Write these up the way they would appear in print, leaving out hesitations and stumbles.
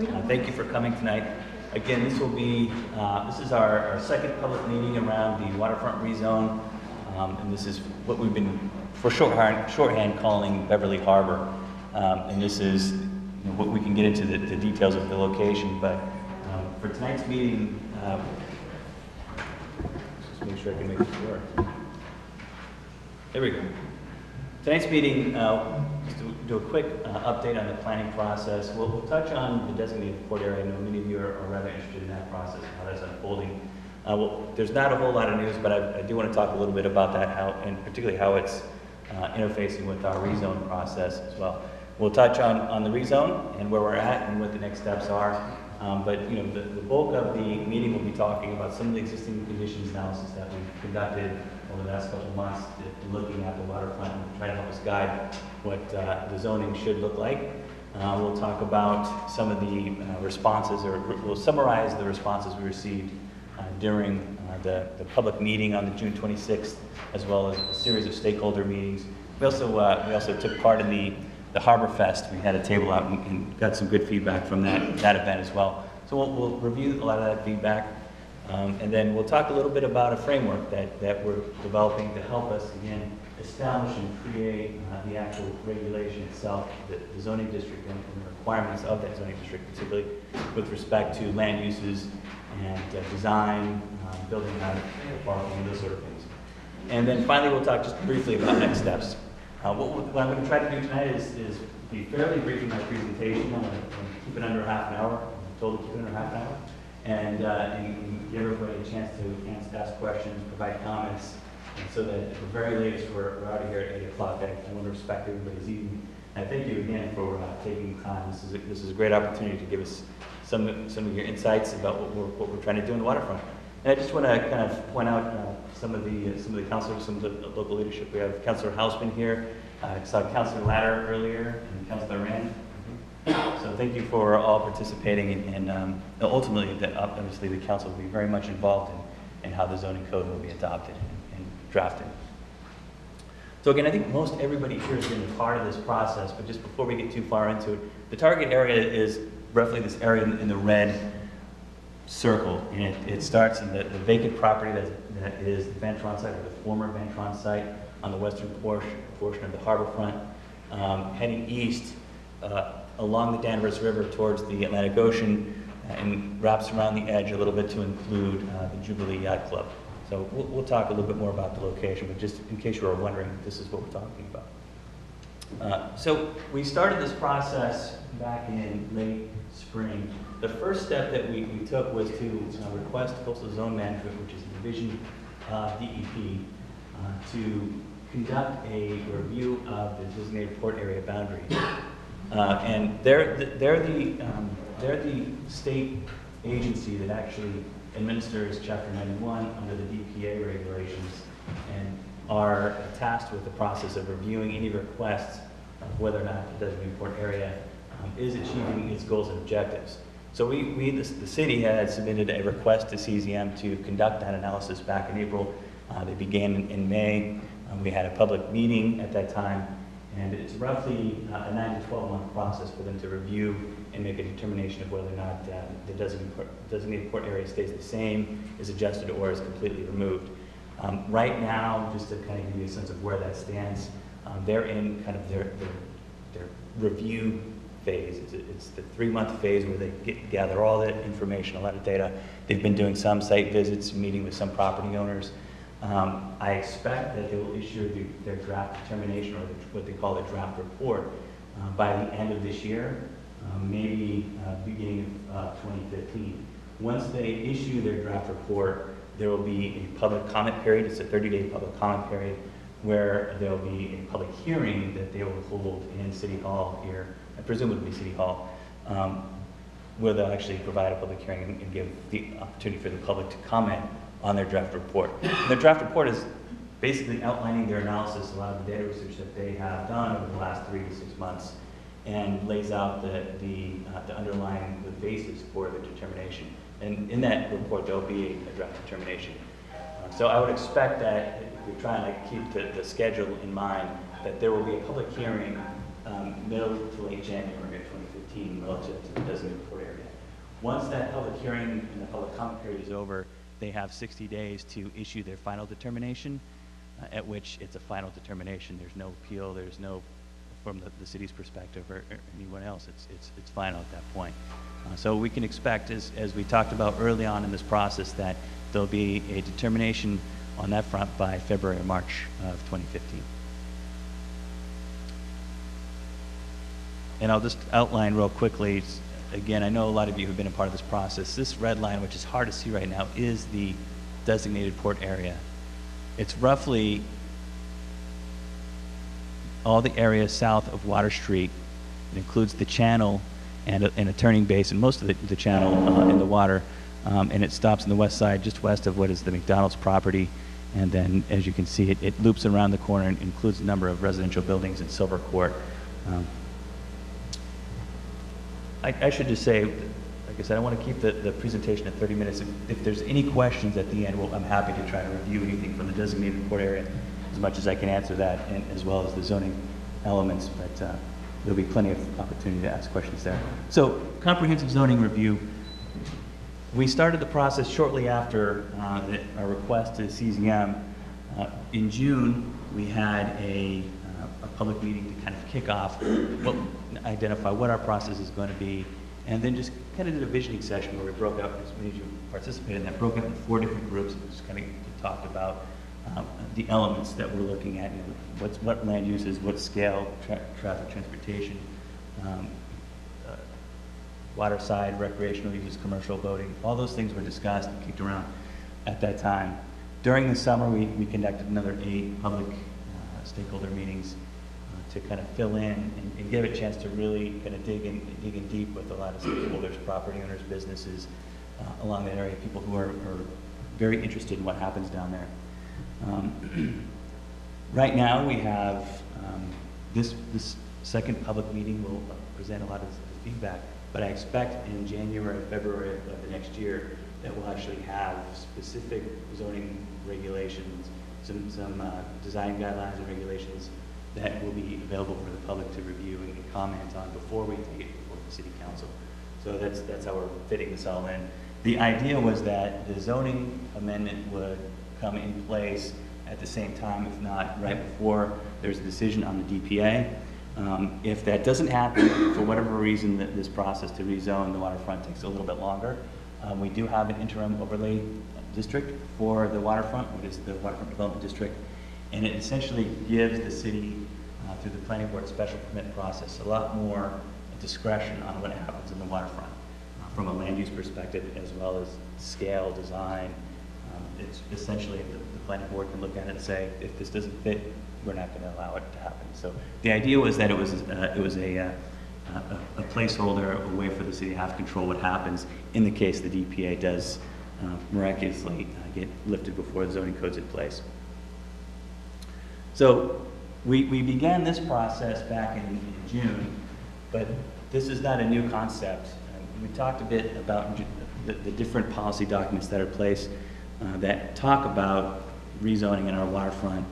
Thank you for coming tonight. Again, this will be, this is our second public meeting around the Waterfront Rezone, and this is what we've been, for shorthand calling Beverly Harbor. And this is what we can get into the details of the location, but for tonight's meeting, just make sure I can make this work. There we go. Tonight's meeting, just to do a quick update on the planning process. We'll touch on the designated port area. I know many of you are rather interested in that process and how that's unfolding. Well, there's not a whole lot of news, but I do want to talk a little bit about that, and particularly how it's interfacing with our rezone process as well. We'll touch on the rezone and where we're at and what the next steps are. But you know, the bulk of the meeting will be talking about some of the existing conditions analysis that we've conducted over the last couple of months, looking at the waterfront and trying to help us guide what the zoning should look like. We'll talk about some of the responses, or we'll summarize the responses we received during the public meeting on the June 26th, as well as a series of stakeholder meetings. We also took part in the Harbor Fest. We had a table out and got some good feedback from that event as well. So we'll review a lot of that feedback. And then we'll talk a little bit about a framework that we're developing to help us, again, establish and create the actual regulation itself, the zoning district and the requirements of that zoning district, particularly with respect to land uses and design, building out parking, and those sort of things. And then finally, we'll talk just briefly about next steps. What I'm going to try to do tonight is be fairly brief in my presentation. I'm going to keep it under half an hour. I'm told to keep it under half an hour. And give everybody a chance to ask questions, provide comments, and so that at the very latest we're out of here at 8 o'clock. I want to respect everybody's evening. And thank you again for taking the time. This is a great opportunity to give us some of your insights about what we're trying to do in the waterfront. And I just want to kind of point out some of the councilors, some of the local leadership. We have Councilor Hausman here. I saw Councilor Latter earlier and Councilor Rand. So thank you for all participating, and ultimately, obviously, the council will be very much involved in how the zoning code will be adopted and drafted. So again, I think most everybody here has been part of this process, but just before we get too far into it, the target area is roughly this area in the red circle, and it starts in the vacant property that is the Vantron site, or the former Vantron site, on the western portion of the harbor front, heading east along the Danvers River towards the Atlantic Ocean, and wraps around the edge a little bit to include the Jubilee Yacht Club. So we'll talk a little bit more about the location, but just in case you were wondering, this is what we're talking about. So we started this process back in late spring. The first step that we took was to request Coastal Zone Management, which is the division of DEP, to conduct a review of the designated port area boundaries. And they're the state agency that actually administers Chapter 91 under the DPA regulations, and are tasked with the process of reviewing any requests of whether or not the designated port area is achieving its goals and objectives. So the city had submitted a request to CZM to conduct that analysis back in April. They began in May. We had a public meeting at that time. And it's roughly a 9 to 12 month process for them to review and make a determination of whether or not the designated port area stays the same, is adjusted, or is completely removed. Right now, just to kind of give you a sense of where that stands, they're in kind of their review phase. It's the 3-month phase where they gather all the information, a lot of data. They've been doing some site visits, meeting with some property owners. I expect that they will issue their draft determination, or what they call the draft report, by the end of this year, maybe beginning of 2015. Once they issue their draft report, there will be a public comment period. It's a 30-day public comment period where there will be a public hearing that they will hold in City Hall here, presumably City Hall, where they'll actually provide a public hearing and give the opportunity for the public to comment on their draft report. The draft report is basically outlining their analysis, a lot of the data research that they have done over the last 3 to 6 months, and lays out the underlying basis for the determination. And in that report, there'll be a draft determination. So I would expect that, if we try and keep the schedule in mind, that there will be a public hearing middle to late January of 2015. 2015 relative to the designated port area. Once that public hearing and the public comment period is over, they have 60 days to issue their final determination, at which it's a final determination. There's no appeal, there's no, from the city's perspective or anyone else, it's final at that point. So we can expect, as we talked about early on in this process, that there'll be a determination on that front by February or March of 2015. And I'll just outline real quickly, again, I know a lot of you have been a part of this process. This red line, which is hard to see right now, is the designated port area. It's roughly all the area south of Water Street. It includes the channel and a turning basin, most of the channel in the water, and it stops on the west side, just west of what is the McDonald's property. And then, as you can see, it loops around the corner and includes a number of residential buildings in Silver Court. I should just say, like I said, I want to keep the presentation at 30 minutes. If there's any questions at the end, I'm happy to try to review anything from the designated port area as much as I can answer that, and as well as the zoning elements, but there'll be plenty of opportunity to ask questions there. So, comprehensive zoning review. We started the process shortly after our request to CZM. In June, we had a public meeting to kind of kick off, identify what our process is going to be, and then just kind of did a visioning session where we broke out, as many of you participated in that, broke up into 4 different groups and just kind of talked about the elements that we're looking at, what land uses, what scale, traffic, transportation, water side, recreational uses, commercial boating, all those things were discussed and kicked around at that time. During the summer, we conducted another 8 public stakeholder meetings to kind of fill in and give a chance to really kind of dig in deep with a lot of stakeholders, property owners, businesses along that area, people who are very interested in what happens down there. Right now, we have this second public meeting will present a lot of feedback, but I expect in January or February of the next year that we'll actually have specific zoning regulations, some design guidelines and regulations that will be available for the public to review and comment on before we take it before the city council. So that's how we're fitting this all in. The idea was that the zoning amendment would come in place at the same time, if not right before there's a decision on the DPA. If that doesn't happen, for whatever reason, that this process to rezone the waterfront takes a little bit longer, we do have an interim overlay district for the waterfront, which is the Waterfront Development District, and it essentially gives the city, through the planning board special permit process, a lot more discretion on what happens in the waterfront from a land use perspective, as well as scale, design. It's essentially the planning board can look at it and say, if this doesn't fit, we're not going to allow it to happen. So the idea was that it was a placeholder, a way for the city to have control what happens in the case the DPA does miraculously get lifted before the zoning code's in place. So we began this process back in June, but this is not a new concept. We talked a bit about the different policy documents that are in place that talk about rezoning in our waterfront,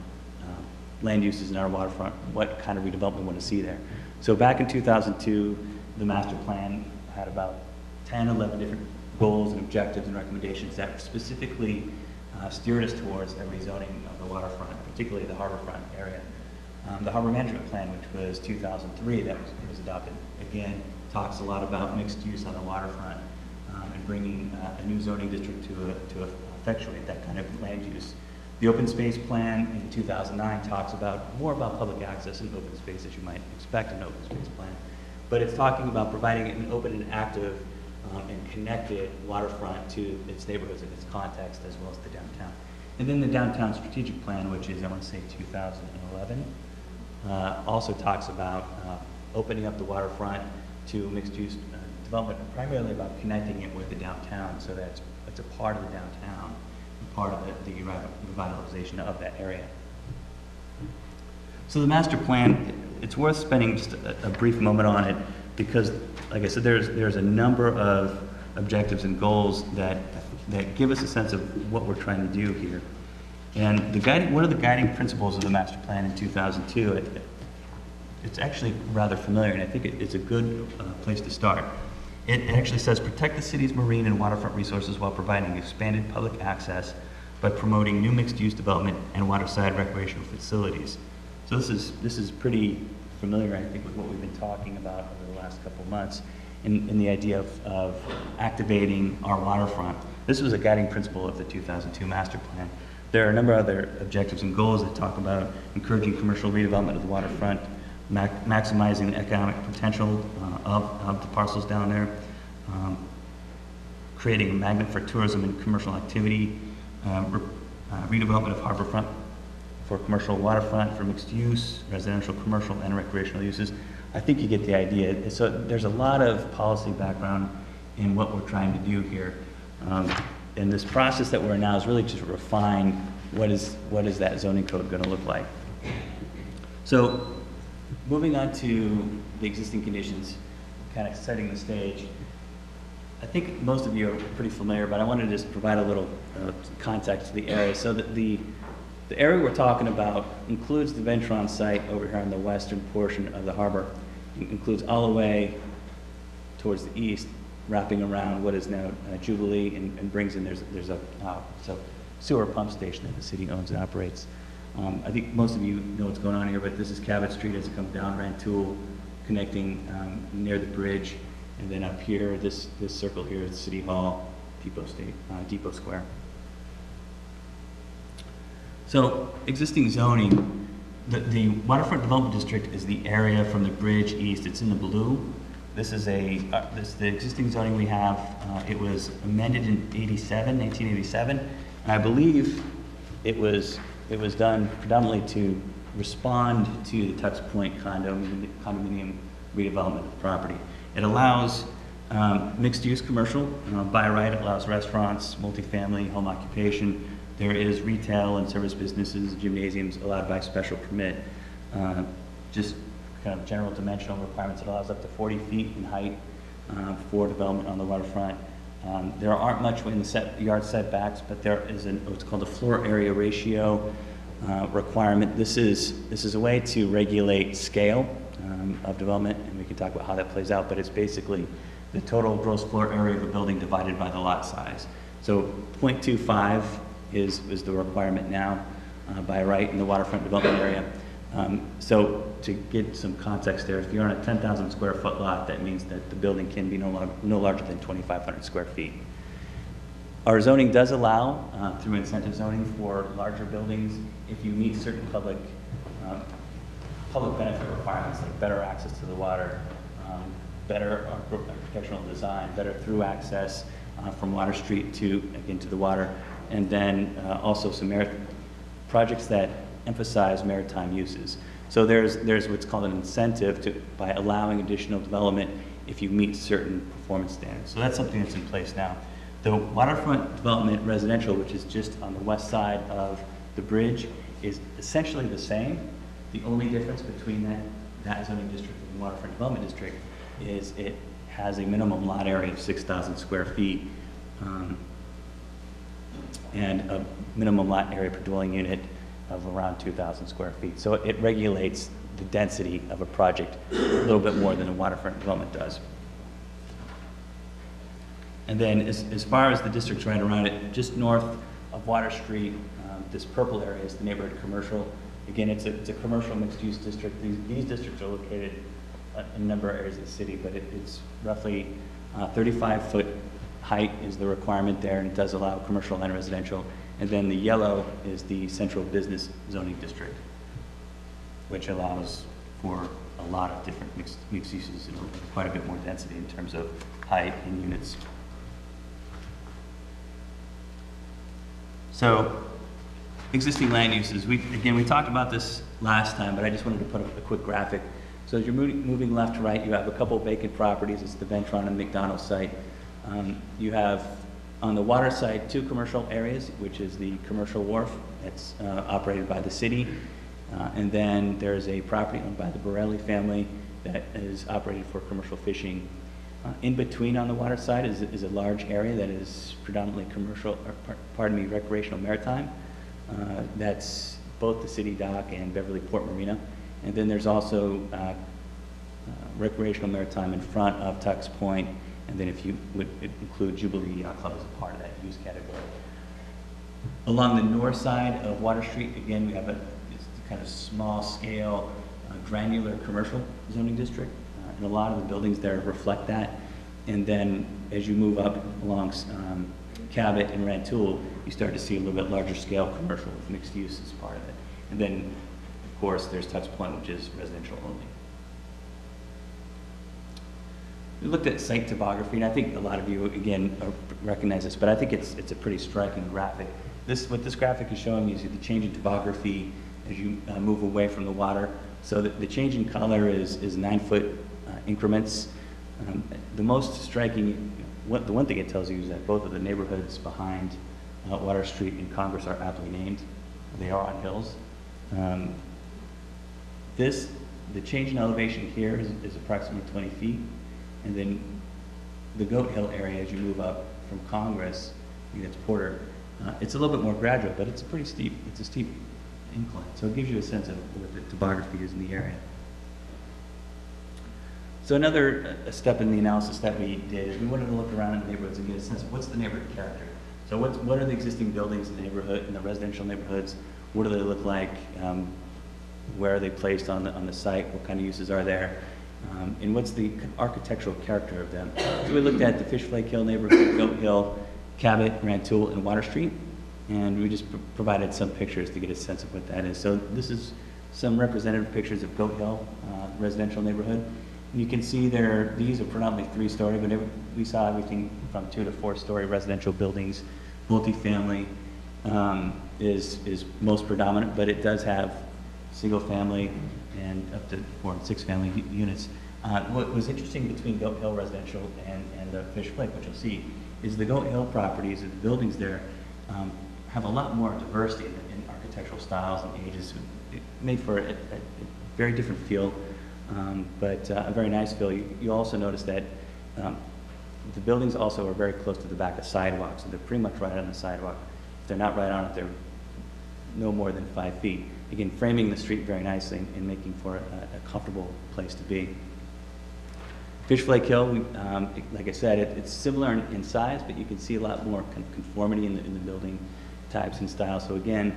land uses in our waterfront, what kind of redevelopment we want to see there. So back in 2002, the master plan had about 10, 11 different goals and objectives and recommendations that specifically steered us towards a rezoning of the waterfront, particularly the harborfront area. The harbor management plan, which was 2003, that was adopted, again, talks a lot about mixed use on the waterfront and bringing a new zoning district to effectuate that kind of land use. The open space plan in 2009 talks more about public access and open space, as you might expect in an open space plan. But it's talking about providing an open and active and connected waterfront to its neighborhoods and its context, as well as the downtown. And then the downtown strategic plan, which is, I want to say, 2011, also talks about opening up the waterfront to mixed-use development, primarily about connecting it with the downtown, so that it's a part of the downtown, and part of the revitalization of that area. So the master plan, it's worth spending just a brief moment on it, because, like I said, there's a number of objectives and goals that give us a sense of what we're trying to do here. And one of the guiding principles of the master plan in 2002, it's actually rather familiar, and I think it's a good place to start. It actually says, protect the city's marine and waterfront resources while providing expanded public access by promoting new mixed-use development and waterside recreational facilities. So this is pretty familiar, I think, with what we've been talking about over the last couple of months in the idea of activating our waterfront. This was a guiding principle of the 2002 master plan. There are a number of other objectives and goals that talk about encouraging commercial redevelopment of the waterfront, maximizing the economic potential of the parcels down there, creating a magnet for tourism and commercial activity, redevelopment of harborfront for commercial waterfront, for mixed use, residential, commercial, and recreational uses. I think you get the idea. So there's a lot of policy background in what we're trying to do here. And this process that we're in now is really just refine what is that zoning code going to look like. So moving on to the existing conditions, kind of setting the stage. I think most of you are pretty familiar, but I want to just provide a little context to the area. So that the area we're talking about includes the Ventron site over here on the western portion of the harbor. It includes all the way towards the east, wrapping around what is now Jubilee, and brings in, there's a sewer pump station that the city owns and operates. I think most of you know what's going on here, but this is Cabot Street as it comes down Rantoul, connecting near the bridge, and then up here, this circle here is City Hall, Depot Square. So existing zoning, the Waterfront Development District is the area from the bridge east. It's in the blue. This is the existing zoning we have. It was amended in 1987, and I believe it was done predominantly to respond to the Tux Point condominium redevelopment of the property. It allows mixed-use commercial by right. It allows restaurants, multifamily, home occupation. There is retail and service businesses, gymnasiums allowed by special permit. Just kind of general dimensional requirements. It allows up to 40 feet in height for development on the waterfront. There aren't much in the yard setbacks, but there is what's called a floor area ratio requirement. This is a way to regulate scale of development, and we can talk about how that plays out, but it's basically the total gross floor area of a building divided by the lot size. So 0.25 is the requirement now by right in the waterfront development area. So to get some context there, if you're on a 10,000 square foot lot, that means that the building can be no larger than 2,500 square feet. Our zoning does allow, through incentive zoning, for larger buildings if you meet certain public benefit requirements, like better access to the water, better architectural design, better through access from Water Street to the water, and then also some projects that emphasize maritime uses. So there's what's called an incentive by allowing additional development if you meet certain performance standards. So that's something that's in place now. The waterfront development residential, which is just on the west side of the bridge, is essentially the same. The only difference between that zoning district and the waterfront development district is it has a minimum lot area of 6,000 square feet and a minimum lot area per dwelling unit of around 2,000 square feet. So it regulates the density of a project a little bit more than a waterfront development does. And then as far as the districts right around it, just north of Water Street, this purple area is the neighborhood commercial. Again, it's a commercial mixed-use district. These districts are located in a number of areas of the city, but it's roughly 35-foot height is the requirement there, and it does allow commercial and residential. And then the yellow is the central business zoning district, which allows for a lot of different mixed uses and quite a bit more density in terms of height and units. So, existing land uses. We talked about this last time, but I just wanted to put up a quick graphic. So as you're moving left to right, you have a couple vacant properties. It's the Ventron and McDonald site. You have on the water side 2 commercial areas, which is the commercial wharf that's operated by the city. And then there's a property owned by the Borelli family that is operated for commercial fishing. In between on the water side is a large area that is predominantly recreational maritime. That's both the city dock and Beverly Port Marina. And then there's also recreational maritime in front of Tux Point, and then if you would include Jubilee Yacht Club as a part of that use category. Along the north side of Water Street, again, we have a kind of small scale, granular commercial zoning district, and a lot of the buildings there reflect that. And then as you move up along Cabot and Rantoul, you start to see a little bit larger scale commercial with mixed use as part of it. And then, of course, there's Tux Point, which is residential only. We looked at site topography, and I think a lot of you, again, recognize this, but I think it's a pretty striking graphic. What this graphic is showing you is the change in topography as you move away from the water. So the change in color is 9-foot increments. The most striking, the one thing it tells you is that both of the neighborhoods behind Water Street and Congress are aptly named. They are on hills. The change in elevation here is approximately 20 feet. And then the Goat Hill area, as you move up from Congress, you get to Porter, it's a little bit more gradual, but it's a steep incline. So it gives you a sense of what the topography is in the area. So another step in the analysis that we did is we wanted to look around in the neighborhoods and get a sense of what's the neighborhood character. So what are the existing buildings in the neighborhood, in the residential neighborhoods? What do they look like? Where are they placed on the site? What kind of uses are there? And what's the architectural character of them? So we looked at the Fish Flake Hill neighborhood, Goat Hill, Cabot, Rantoul, and Water Street. And we just provided some pictures to get a sense of what that is. So this is some representative pictures of Goat Hill residential neighborhood. And you can see these are predominantly 3-story, but we saw everything from 2 to 4-story residential buildings. Multifamily is most predominant, but it does have single family and up to 4 and 6 family units. What was interesting between Goat Hill residential and the Fish Flake, which you'll see, is the Goat Hill properties and the buildings there have a lot more diversity in architectural styles and ages. It made for a very different feel, but a very nice feel. You also notice that the buildings also are very close to the back of sidewalks, so they're pretty much right on the sidewalk. If they're not right on it, they're no more than 5 feet. Again, framing the street very nicely and making for a comfortable place to be. Fish Flake Hill, like I said, it's similar in size, but you can see a lot more conformity in the building types and styles. So again,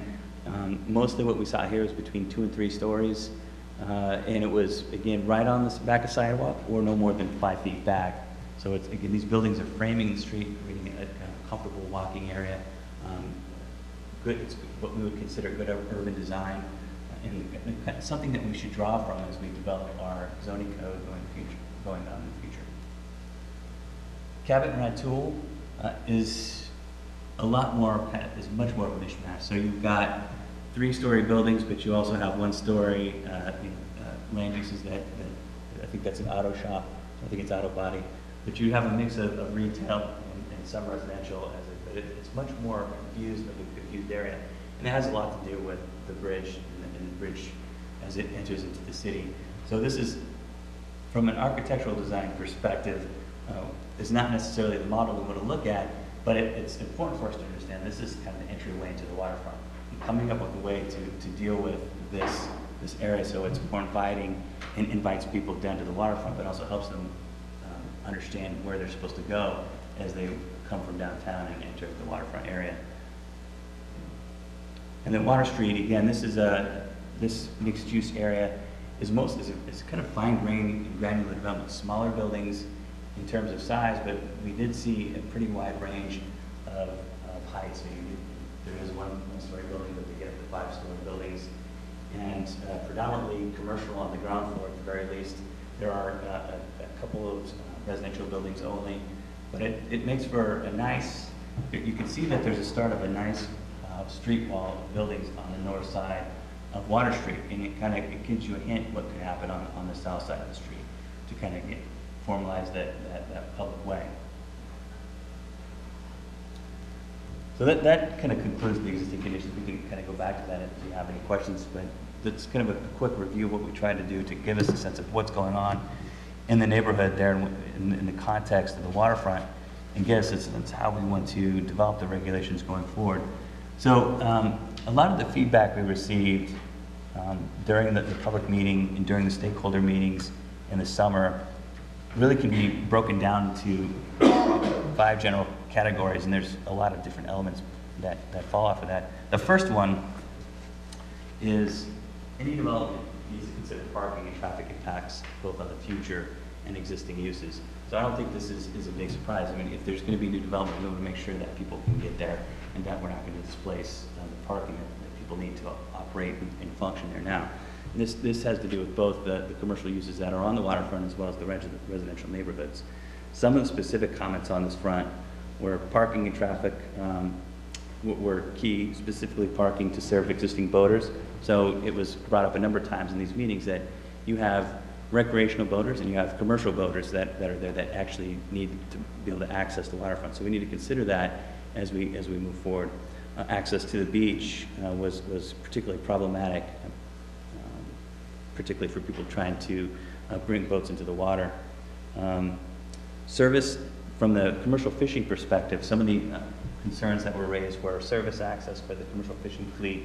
mostly what we saw here was between 2 and 3 stories, and it was, again, right on the back of sidewalk or no more than 5 feet back. So it's, again, these buildings are framing the street, creating a kind of comfortable walking area. It's what we would consider good urban design, and something that we should draw from as we develop our zoning code going on in the future. Cabot and Rantoul is much more of a mishmash. So you've got 3-story buildings, but you also have 1-story land uses that I think that's an auto shop. I think it's auto body, but you have a mix of retail and some residential but it's much more confused area, and it has a lot to do with the bridge and the bridge as it enters into the city. So this is, from an architectural design perspective, is not necessarily the model we want to look at, but it's important for us to understand this is kind of the entryway into the waterfront. And coming up with a way to deal with this area so it's more inviting and invites people down to the waterfront, but also helps them understand where they're supposed to go as they come from downtown and enter the waterfront area. And then Water Street, again, this mixed-use area is kind of fine-grained and granular development. Smaller buildings in terms of size, but we did see a pretty wide range of heights. So there is 1-story building, but they get up to 5-story buildings, and predominantly commercial on the ground floor at the very least. There are a couple of residential buildings only, but it makes for a nice, you can see that there's a start of a nice street wall of buildings on the north side of Water Street, and it gives you a hint what could happen on the south side of the street to kind of formalize that public way. So that kind of concludes the existing conditions. We can kind of go back to that if you have any questions, but that's kind of a quick review of what we tried to do to give us a sense of what's going on in the neighborhood there in the context of the waterfront, and get us a sense of how we want to develop the regulations going forward. So a lot of the feedback we received during the public meeting and during the stakeholder meetings in the summer really can be broken down to 5 general categories, and there's a lot of different elements that fall off of that. The first one is any development needs to consider parking and traffic impacts both on the future and existing uses. So I don't think this is a big surprise. I mean, if there's going to be new development, we want to make sure that people can get there and that we're not going to displace the parking that people need to operate and function there now. And this has to do with both the commercial uses that are on the waterfront as well as the residential neighborhoods. Some of the specific comments on this front were parking and traffic were key, specifically parking to serve existing boaters. So it was brought up a number of times in these meetings that you have recreational boaters and you have commercial boaters that are there that actually need to be able to access the waterfront. So we need to consider that as we move forward. Access to the beach was particularly problematic, particularly for people trying to bring boats into the water. Service from the commercial fishing perspective, some of the concerns that were raised were service access for the commercial fishing fleet,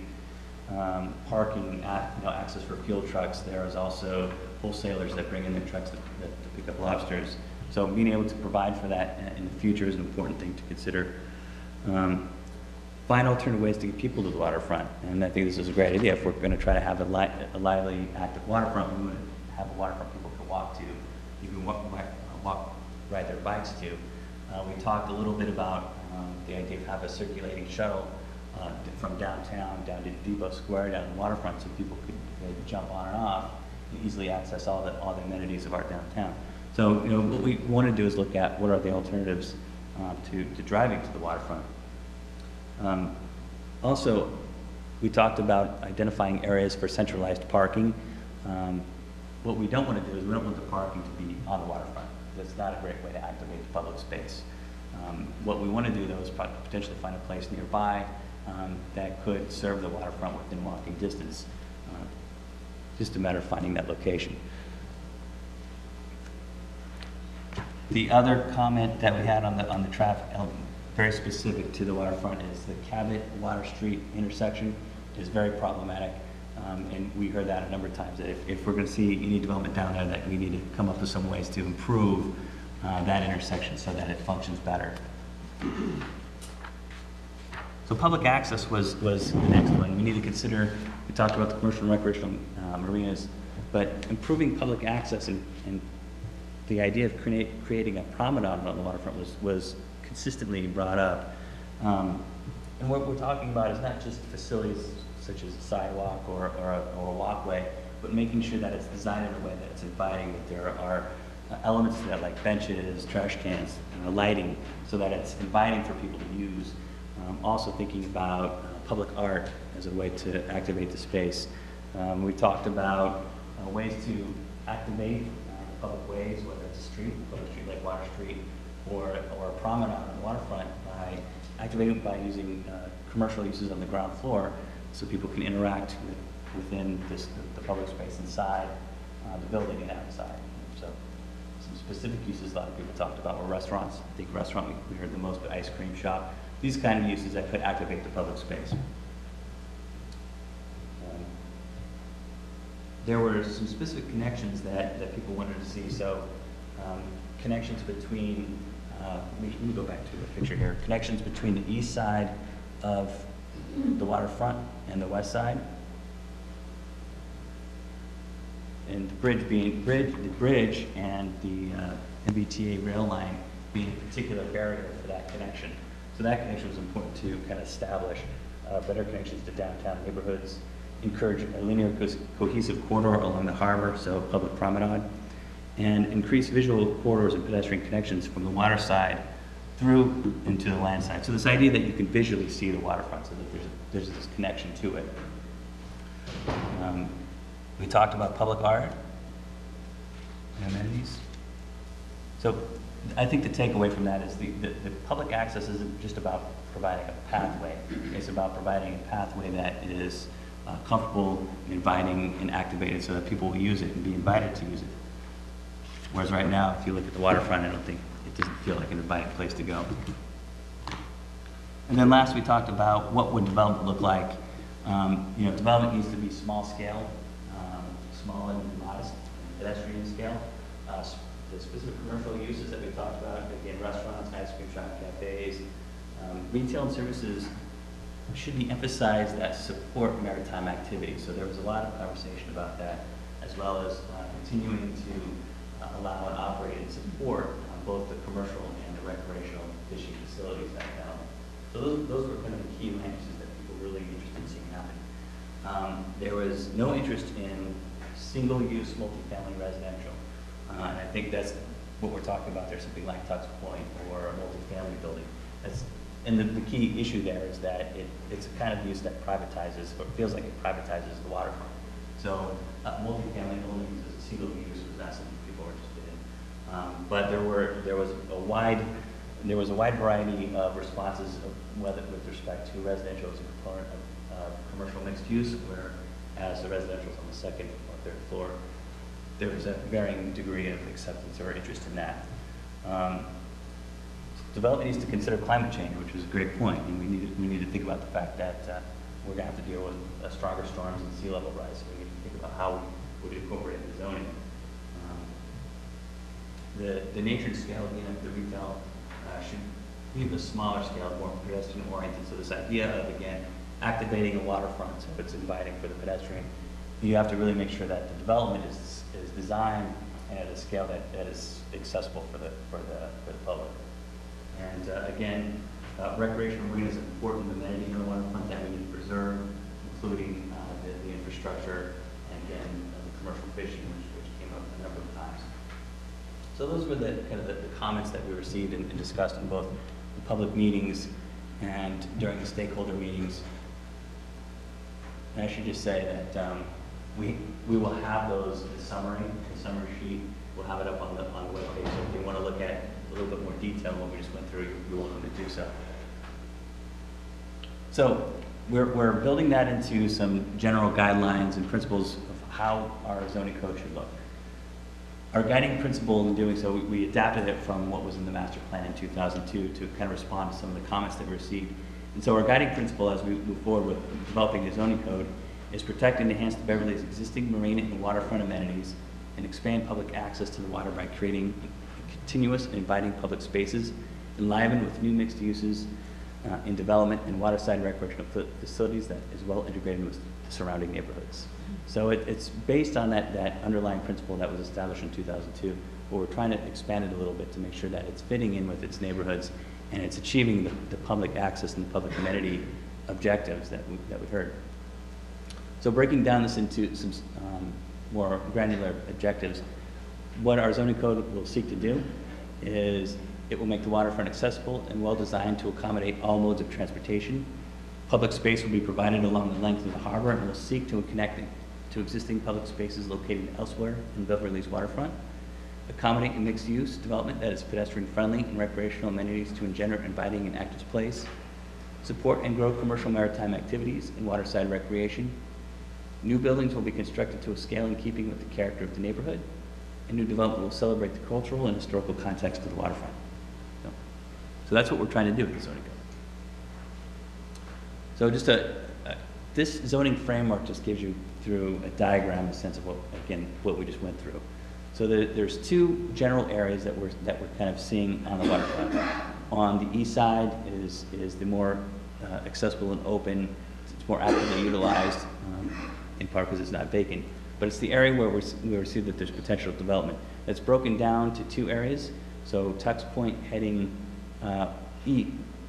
parking, access for fuel trucks. There is also wholesalers that bring in their trucks to pick up lobsters. So being able to provide for that in the future is an important thing to consider. Find alternative ways to get people to the waterfront, and I think this is a great idea. If we're going to try to have a lively, active waterfront, we want to have a waterfront people can walk to, even ride their bikes to. We talked a little bit about the idea of having a circulating shuttle from downtown down to Depot Square, down to the waterfront, so people could jump on and off and easily access all the amenities of our downtown. So, what we want to do is look at what are the alternatives to driving to the waterfront. Also, we talked about identifying areas for centralized parking. What we don't want to do is we don't want the parking to be on the waterfront. That's not a great way to activate the public space. What we want to do, though, is potentially find a place nearby that could serve the waterfront within walking distance. Just a matter of finding that location. The other comment that we had on the traffic element, very specific to the waterfront, is the Cabot Water Street intersection is very problematic. And we heard that a number of times, that if we're going to see any development down there, that we need to come up with some ways to improve that intersection so that it functions better. So public access was the next one. We need to consider, we talked about the commercial and recreational marinas, but improving public access and the idea of creating a promenade on the waterfront was consistently brought up. And what we're talking about is not just facilities such as a sidewalk or a walkway, but making sure that it's designed in a way that it's inviting, that there are elements to that, like benches, trash cans, lighting, so that it's inviting for people to use. Also thinking about public art as a way to activate the space. We talked about ways to activate public ways, whether it's a public street like Water Street, or a promenade on the waterfront, by activating by using commercial uses on the ground floor, so people can interact within the public space inside the building and outside. So some specific uses a lot of people talked about were restaurants. I think restaurant we heard the most, but ice cream shop. These kind of uses that could activate the public space. There were some specific connections that people wanted to see. So connections between, let me go back to the picture here. Connections between the east side of the waterfront and the west side. And the bridge and the MBTA rail line being a particular barrier for that connection. So that connection was important to kind of establish better connections to downtown neighborhoods, encourage a linear cohesive corridor along the harbor, so public promenade, and increase visual corridors and pedestrian connections from the water side through into the land side. So this idea that you can visually see the waterfront, so that there's this connection to it. We talked about public art and amenities. So I think the takeaway from that is the public access isn't just about providing a pathway. It's about providing a pathway that is comfortable, inviting, and activated so that people will use it and be invited to use it. Whereas right now, if you look at the waterfront, it doesn't feel like an inviting place to go. And then last, we talked about what would development look like Development needs to be small scale, small and modest, pedestrian scale. The specific commercial uses that we talked about, again, restaurants, ice cream shop, cafes, retail and services should be emphasized that support maritime activity. So there was a lot of conversation about that, as well as continuing to allow and operate and support both the commercial and the recreational fishing facilities that now. So those were kind of the key languages that people were really interested in seeing happen. There was no interest in single-use multifamily residential. And I think that's what we're talking about there, something like Tux Point or a multifamily building. And the key issue there is that it's a kind of use that privatizes, or feels like it privatizes the waterfront. So multifamily only as a single use was not something people were interested in. But there was a wide variety of responses with respect to residential as a component of commercial mixed use, whereas the residential is on the second or third floor. There was a varying degree of acceptance or interest in that. Development needs to consider climate change, which was a great point, and we need to think about the fact that we're going to have to deal with stronger storms and sea level rise. So we need to think about how we would incorporate the zoning. The nature and scale again of the retail should be of a smaller scale, more pedestrian oriented. So this idea of again activating a waterfront, so it's inviting for the pedestrian. You have to really make sure that the development is designed and at a scale that is accessible for the public. And again, recreational marine is an important amenity in the waterfront that we need to preserve, including the infrastructure and again the commercial fishing, which came up a number of times. So those were the kind of the comments that we received and discussed in both the public meetings and during the stakeholder meetings. And I should just say that we will have those the summary sheet. We'll have it up on the webpage. So if you want to look at a little bit more detail on what we just went through, you're welcome to do so. So we're building that into some general guidelines and principles of how our zoning code should look. Our guiding principle in doing so, we adapted it from what was in the master plan in 2002 to kind of respond to some of the comments that we received. And so our guiding principle as we move forward with developing the zoning code is protect and enhance the Beverly's existing marine and waterfront amenities and expand public access to the water by creating continuous and inviting public spaces, enlivened with new mixed uses in development and waterside recreational facilities that is well integrated with the surrounding neighborhoods. So it's based on that underlying principle that was established in 2002, but we're trying to expand it a little bit to make sure that it's fitting in with its neighborhoods and it's achieving the public access and the public amenity objectives that we heard. So breaking down this into some more granular objectives, what our zoning code will seek to do is it will make the waterfront accessible and well designed to accommodate all modes of transportation. Public space will be provided along the length of the harbor and will seek to connect it to existing public spaces located elsewhere in Beverly's waterfront. Accommodate a mixed-use development that is pedestrian-friendly and recreational amenities to engender inviting and active place. Support and grow commercial maritime activities and waterside recreation. New buildings will be constructed to a scale in keeping with the character of the neighborhood. And new development will celebrate the cultural and historical context of the waterfront. So that's what we're trying to do with the zoning code. So just this zoning framework just gives you through a diagram a sense of what we just went through. So there's two general areas that we're kind of seeing on the waterfront. On the east side is the more accessible and open. It's more actively utilized, in part because it's not vacant. But it's the area where we see that there's potential development. It's broken down to two areas. So Tux Point heading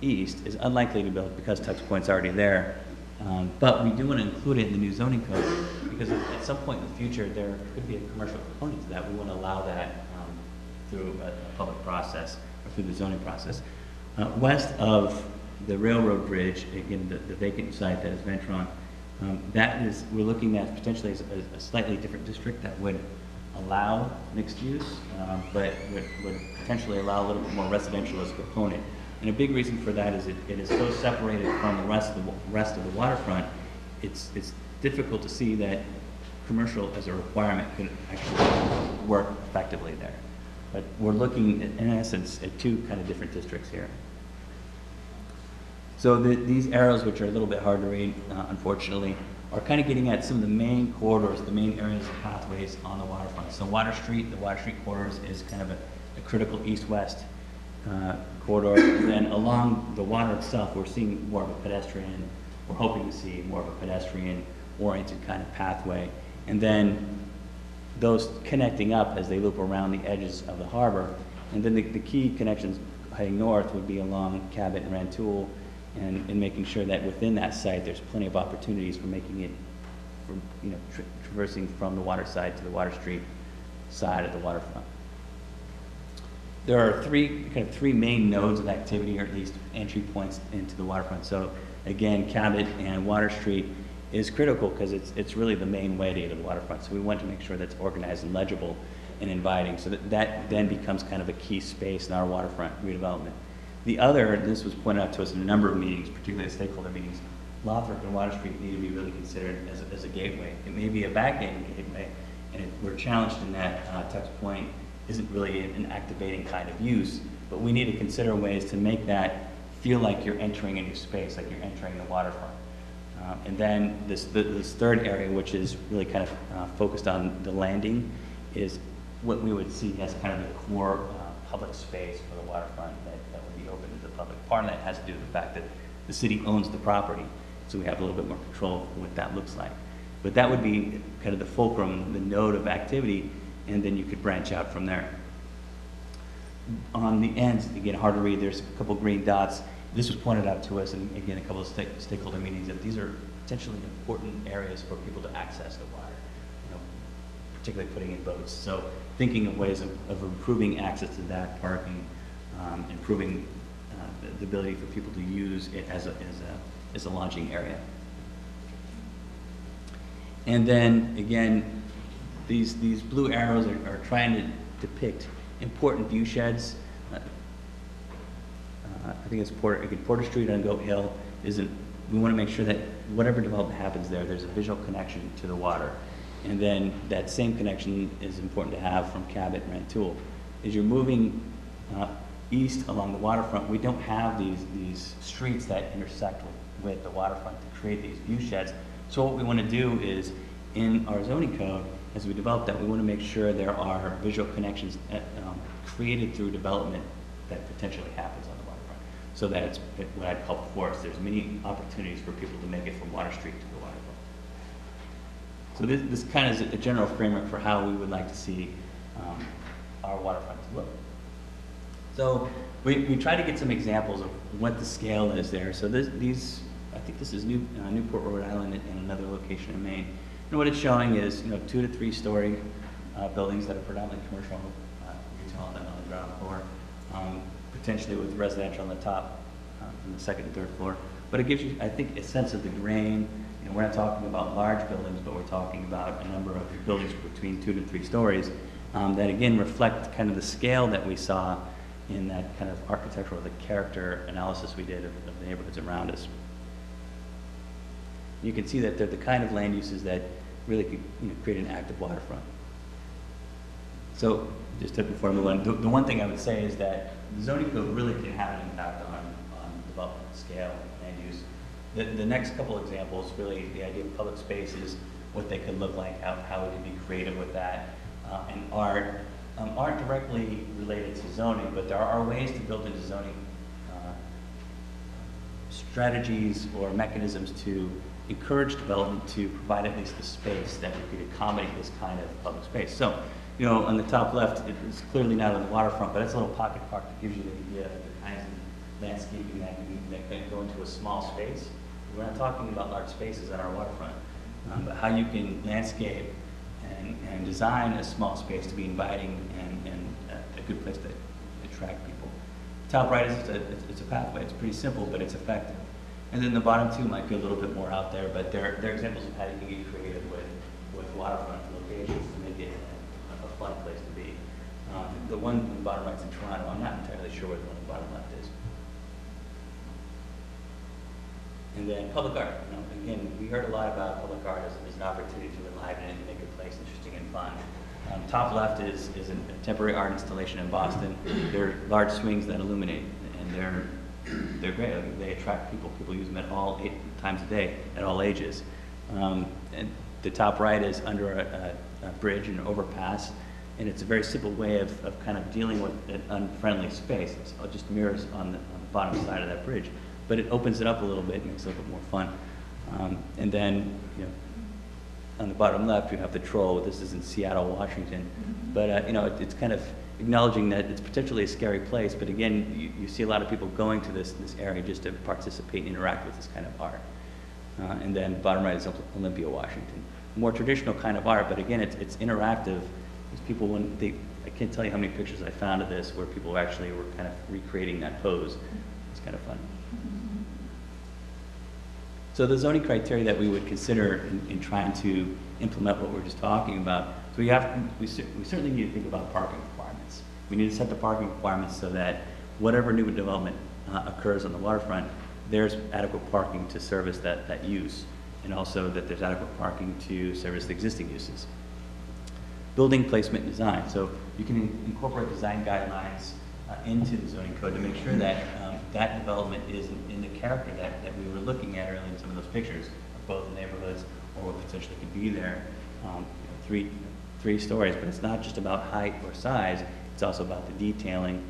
east is unlikely to build because Tux Point's already there. But we do want to include it in the new zoning code because at some point in the future there could be a commercial component to that. We want to allow that through a public process or through the zoning process. West of the railroad bridge, again the vacant site that is Ventron, we're looking at potentially as a slightly different district that would allow mixed use, but would potentially allow a little bit more residential as a component. And a big reason for that is it is so separated from the rest of the waterfront. It's difficult to see that commercial as a requirement could actually work effectively there. But we're looking in essence at two kind of different districts here. So these arrows, which are a little bit hard to read, unfortunately, are kind of getting at some of the main corridors, the main areas of pathways on the waterfront. So Water Street, the Water Street corridors is kind of a critical east-west corridor. And then along the water itself, we're seeing more of a pedestrian, we're hoping to see more of a pedestrian-oriented kind of pathway. And then those connecting up as they loop around the edges of the harbor. And then the key connections heading north would be along Cabot and Rantoul, and making sure that within that site there's plenty of opportunities for making it, from, you know, traversing from the water side to the Water Street side of the waterfront. There are three main nodes of activity, or at least entry points into the waterfront. So again, Cabot and Water Street is critical because it's really the main way to get to the waterfront. So we want to make sure that's organized and legible and inviting, so that then becomes kind of a key space in our waterfront redevelopment. The other, and this was pointed out to us in a number of meetings, particularly stakeholder meetings, Lothrop and Water Street need to be really considered as a gateway. It may be a backgating gateway, and we're challenged in that Tux Point isn't really an activating kind of use, but we need to consider ways to make that feel like you're entering a new space, like you're entering the waterfront. And then this third area, which is really kind of focused on the landing, is what we would see as kind of the core public space for the waterfront that would be open to the public. Part of that has to do with the fact that the city owns the property, so we have a little bit more control of what that looks like. But that would be kind of the fulcrum, the node of activity, and then you could branch out from there. On the ends, again, hard to read, there's a couple green dots. This was pointed out to us, and again, a couple of stakeholder meetings, that these are potentially important areas for people to access the water, you know, particularly putting in boats. So thinking of ways of improving access to that, parking, improving the ability for people to use it as a launching area. And then again, these blue arrows are trying to depict important view sheds. I think it's Porter Street on Goat Hill we want to make sure that whatever development happens there, there's a visual connection to the water. And then that same connection is important to have from Cabot and Rantoul. As you're moving east along the waterfront, we don't have these streets that intersect with the waterfront to create these view sheds. So what we want to do is, in our zoning code, as we develop that, we want to make sure there are visual connections created through development that potentially happens on the waterfront, so that it's what I'd call forest. There's many opportunities for people to make it from Water Street to the waterfront. So this kind of is a general framework for how we would like to see our waterfront to look. So we try to get some examples of what the scale is there. So I think this is Newport, Rhode Island, and another location in Maine. And what it's showing is 2 to 3 story buildings that are predominantly commercial, retail on the ground floor, potentially with residential on the top, from the second and third floor. But it gives you, I think, a sense of the grain. We're not talking about large buildings, but we're talking about a number of buildings between 2 to 3 stories that again reflect kind of the scale that we saw in that kind of architectural, the character analysis we did of the neighborhoods around us. You can see that they're the kind of land uses that really could create an active waterfront. So just before I move on, the one thing I would say is that the zoning code really can have an impact on development scale and land use. The next couple examples, really the idea of public spaces, what they could look like, how we could be creative with that, and art, aren't directly related to zoning, but there are ways to build into zoning strategies or mechanisms to encourage development to provide at least the space that we could accommodate this kind of public space. So, on the top left, it's clearly not on the waterfront, but it's a little pocket park that gives you the idea of the kinds of landscaping that can go into a small space. We're not talking about large spaces on our waterfront, but how you can landscape and design a small space to be inviting and a good place to attract people. Top right is it's a pathway. It's pretty simple, but it's effective. And then the bottom two might be a little bit more out there, but they're examples of how you can get creative with waterfront locations to make it a fun place to be. The one in the bottom right is in Toronto. I'm not entirely sure what the one in the bottom left is. And then public art. Again, we heard a lot about public art as an opportunity to enliven it and make a place interesting and fun. Top left is a temporary art installation in Boston. They're large swings that illuminate, and they're they're great. Like, they attract people. People use them at all times a day, at all ages. And the top right is under a bridge, an overpass, and it's a very simple way of kind of dealing with an unfriendly space. It's just mirrors on the bottom side of that bridge, but it opens it up a little bit, makes it a little bit more fun. And then, you know, on the bottom left, you have the troll. This is in Seattle, Washington, but you know, it's kind of acknowledging that it's potentially a scary place, but again, you see a lot of people going to this area just to participate and interact with this kind of art. And then bottom right is Olympia, Washington. More traditional kind of art, but again, it's interactive. These people, I can't tell you how many pictures I found of this where people actually were kind of recreating that pose. It's kind of fun. So the zoning criteria that we would consider in trying to implement what we're just talking about, so we certainly need to think about parking requirements. We need to set the parking requirements so that whatever new development occurs on the waterfront, there's adequate parking to service that use, and also that there's adequate parking to service the existing uses. Building placement and design. So you can incorporate design guidelines into the zoning code to make sure that that development is in the character that we were looking at earlier in some of those pictures of both the neighborhoods or what potentially could be there. You know, three stories, but it's not just about height or size, it's also about the detailing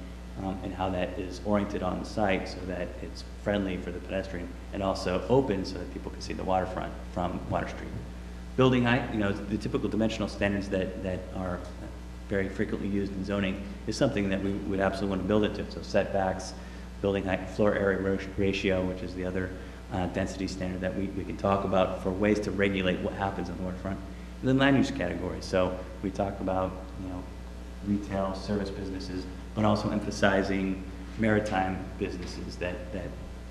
and how that is oriented on the site so that it's friendly for the pedestrian and also open so that people can see the waterfront from Water Street. Building height, you know, the typical dimensional standards that are very frequently used in zoning is something that we would absolutely want to build it to. So setbacks, building height, floor area ratio, which is the other density standard that we can talk about for ways to regulate what happens on the waterfront. And then land use categories. So we talk about, you know, retail, service businesses, but also emphasizing maritime businesses that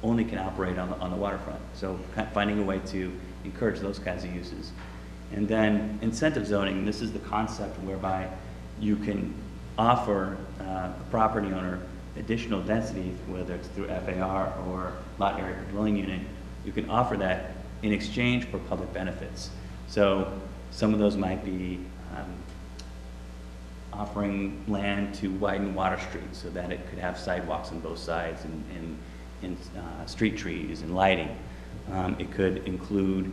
only can operate on the waterfront. So finding a way to encourage those kinds of uses. And then incentive zoning, this is the concept whereby you can offer a property owner additional density, whether it's through FAR or lot area per dwelling unit. You can offer that in exchange for public benefits. So some of those might be offering land to widen Water Street so that it could have sidewalks on both sides and street trees and lighting. It could include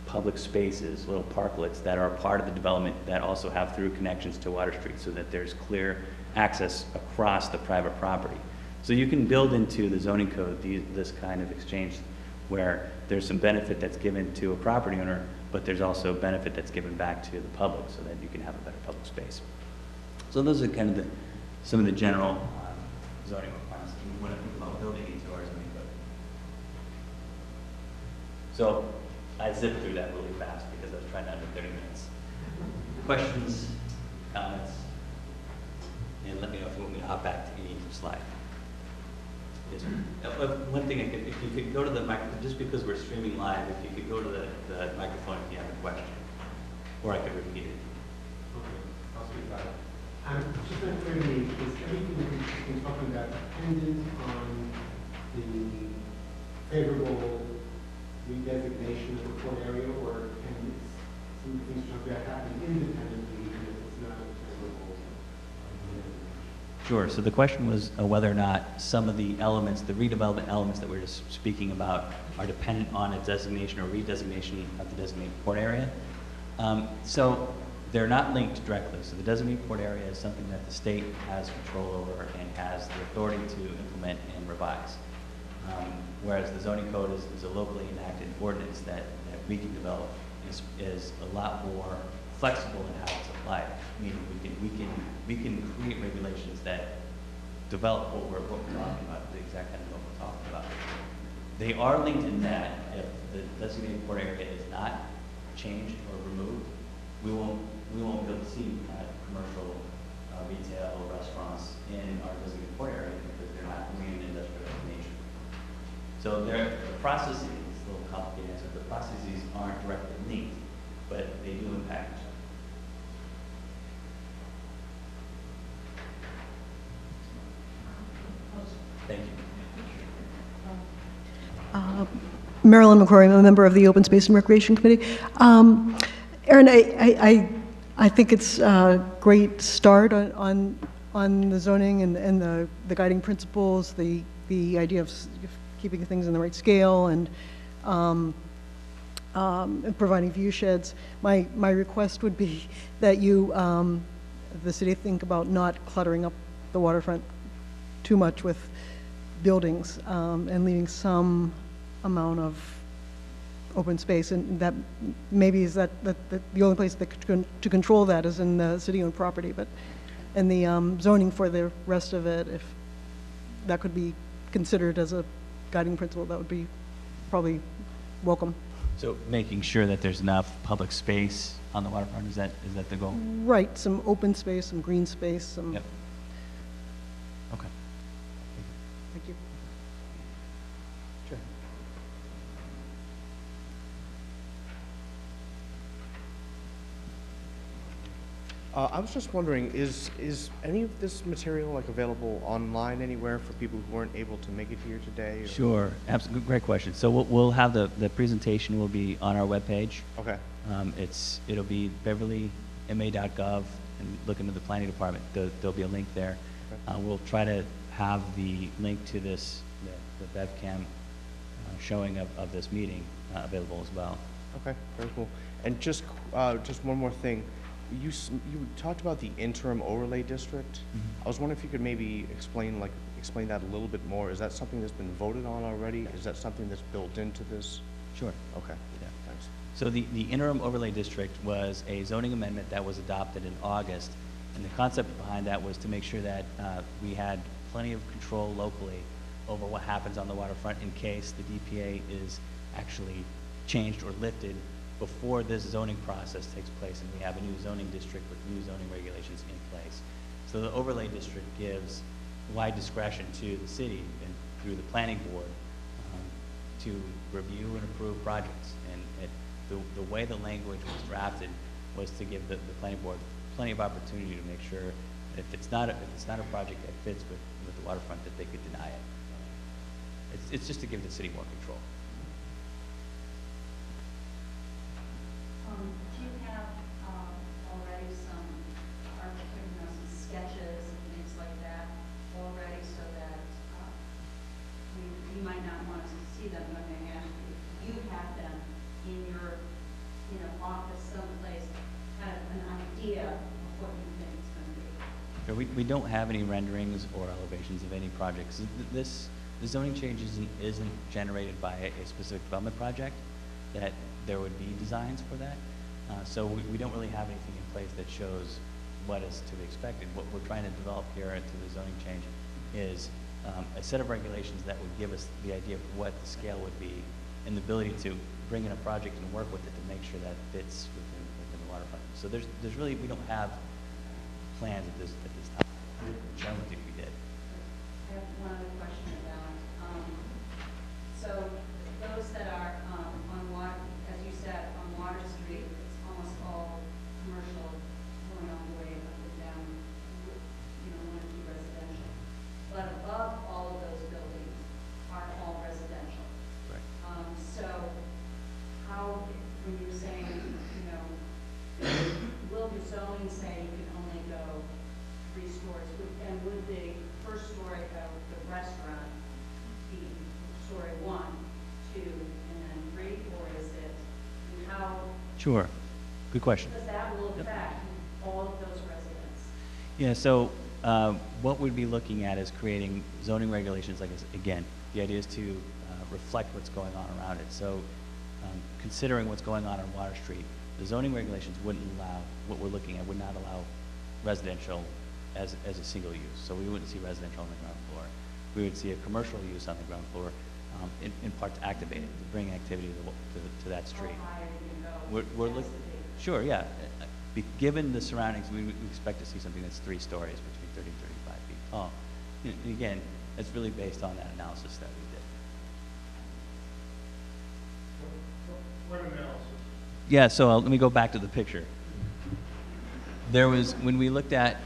public spaces, little parklets that are part of the development that also have through connections to Water Street so that there's clear access across the private property. So you can build into the zoning code this kind of exchange where there's some benefit that's given to a property owner, but there's also benefit that's given back to the public so that you can have a better public space. So those are kind of some of the general zoning requirements when I think about building into our zoning code. So I zipped through that really fast because I was trying to under 30 minutes. Questions, comments, and let me know if you want me to hop back to any slide. Yes, one thing, if you could go to the microphone, just because we're streaming live, if you could go to the microphone if you have a question, or I could repeat it. Okay, I'll speak about it. Just not clear to me, is everything that we've been talking about dependent on the favorable redesignation of the port area, or can some of the things you're talking about happen independently even if it's not a favorable redesignation? Sure, so the question was whether or not some of the elements, the redevelopment elements that we're just speaking about are dependent on a designation or redesignation of the designated port area. So they're not linked directly. So the designated port area is something that the state has control over and has the authority to implement and revise. Whereas the zoning code is a locally enacted ordinance that we can develop is a lot more flexible in how it's applied. Meaning we can create regulations that develop what we're talking about, the exact kind of what we're talking about. They are linked in that if the designated port area is not changed or removed, we won't be able to see commercial retail restaurants in our designated port area because they're not marine and industrial destination. So the processes, it's a little complicated answer, the processes aren't directly linked, but they do impact each other. Thank you. Marilyn McCrory, I'm a member of the Open Space and Recreation Committee. Aaron, I think it's a great start on the zoning and the guiding principles, the the idea of keeping things in the right scale and providing view sheds. My request would be that you, the city, think about not cluttering up the waterfront too much with buildings and leaving some amount of open space, and that maybe is that the only place that to control that is in the city-owned property, but and the zoning for the rest of it, if that could be considered as a guiding principle, that would be probably welcome. So making sure that there's enough public space on the waterfront, is that the goal? Right, some open space, some green space, some. Yep. Okay. Thank you. Sure. I was just wondering, is any of this material like available online anywhere for people who weren't able to make it here today? Or? Sure, absolutely, great question. So we'll have the presentation will be on our webpage. Okay. It'll be beverlyma.gov, and look into the planning department. There'll be a link there. Okay. We'll try to have the link to the BevCam showing of this meeting available as well. Okay, very cool. And just one more thing. You talked about the interim overlay district. Mm-hmm. I was wondering if you could maybe explain that a little bit more. Is that something that's been voted on already? Is that something that's built into this? Sure. Okay. Yeah. Thanks. So the interim overlay district was a zoning amendment that was adopted in August, and the concept behind that was to make sure that we had plenty of control locally over what happens on the waterfront in case the DPA is actually changed or lifted before this zoning process takes place and we have a new zoning district with new zoning regulations in place. So the overlay district gives wide discretion to the city and through the planning board to review and approve projects. And the way the language was drafted was to give the planning board plenty of opportunity to make sure that if it's not a project that fits with the waterfront, that they could deny it. It's just to give the city more control. Do you have already some sketches and things like that already, so that you might not want to see them when they ask you? You have them in your office someplace, kind of an idea of what you think it's going to be. So we don't have any renderings or elevations of any projects. The zoning change isn't generated by a specific development project, that there would be designs for that. So we don't really have anything in place that shows what is to be expected. What we're trying to develop here into the zoning change is a set of regulations that would give us the idea of what the scale would be and the ability to bring in a project and work with it to make sure that fits within the waterfront. So there's really, we don't have plans at this time. Sharon would think we did. I have one other question about, so those that are on Water, as you said, on Water Street, it's almost all commercial going all the way up and down, one or two residential. But above all of those buildings are all residential. Right. So how, when you're saying, will the zoning say you can only go 3 stories? And would the first story of the restaurant be story 1, 2, and then 3, or is it, and how? Sure. Good question. Because that will affect all of those residents. Yeah, so what we'd be looking at is creating zoning regulations, like again, the idea is to reflect what's going on around it. So considering what's going on Water Street, the zoning regulations wouldn't allow, what we're looking at would not allow residential as a single use. So we wouldn't see residential on the ground floor. We would see a commercial use on the ground floor, in part to activate it, to bring activity to that street. How high are you We're going to go? looking, sure, yeah. Given the surroundings, we expect to see something that's 3 stories, between 30 and 35 feet tall. And again, it's really based on that analysis that we did. What analysis? Yeah, so let me go back to the picture. There was, when we looked at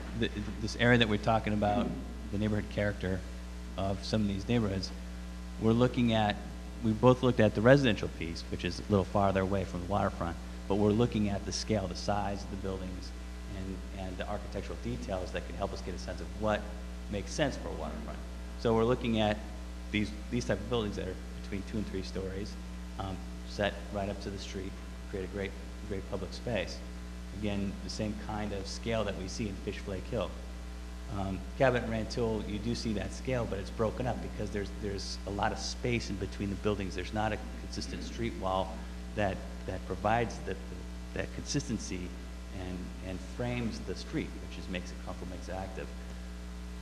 this area that we're talking about, the neighborhood character of some of these neighborhoods, we both looked at the residential piece, which is a little farther away from the waterfront, but we're looking at the scale, the size of the buildings, and the architectural details that can help us get a sense of what makes sense for a waterfront. So we're looking at these type of buildings that are between 2 and 3 stories, set right up to the street, create a great public space. Again, the same kind of scale that we see in Fish Flake Hill. Cabot and Rantoul, you do see that scale, but it's broken up because there's a lot of space in between the buildings. There's not a consistent street wall that provides that consistency and frames the street, which is makes it comfortable, makes it active.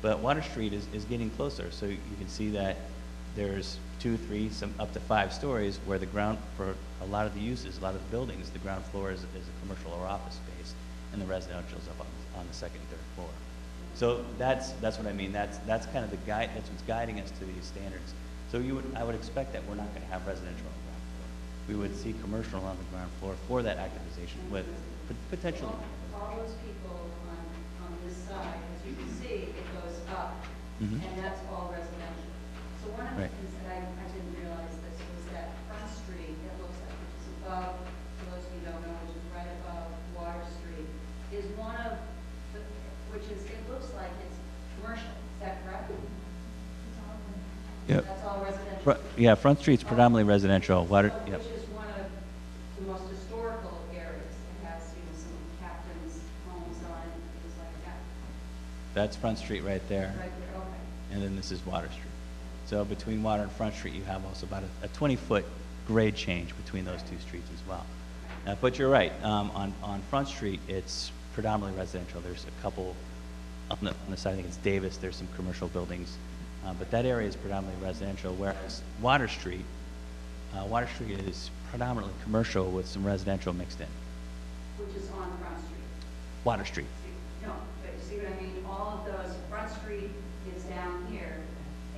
But Water Street is getting closer, so you can see that there's 2, 3, some up to 5 stories where the ground, for a lot of the uses, a lot of the buildings, the ground floor is a commercial or office space, and the residential is up on the 2nd and 3rd floor. So that's what I mean. That's kind of the guide. That's what's guiding us to these standards. So I would expect that we're not going to have residential on the ground floor. We would see commercial on the ground floor for that activization with potentially. All those people on this side, as you can see, it goes up, Mhm. and that's all residential. So one of the Right. things that I didn't realize this was that Front Street, it looks like, which is above, for those of you who don't know, which is right above Water Street, is one of the, which is, it looks like it's commercial, is that correct? Yep. That's all residential? Yeah, Front Street's predominantly residential. Water. Yep. Which is one of the most historical areas. It has, some captains' homes on it, things like that. That's Front Street right there. Right there, okay. And then this is Water Street. So between Water and Front Street, you have also about a 20-foot grade change between those 2 streets as well. But you're right. On Front Street, it's predominantly residential. There's a couple on the side. I think it's Davis. There's some commercial buildings, but that area is predominantly residential. Whereas Water Street is predominantly commercial with some residential mixed in. Which is on Front Street. Water Street. No, but you see what I mean? All of those, Front Street is down here,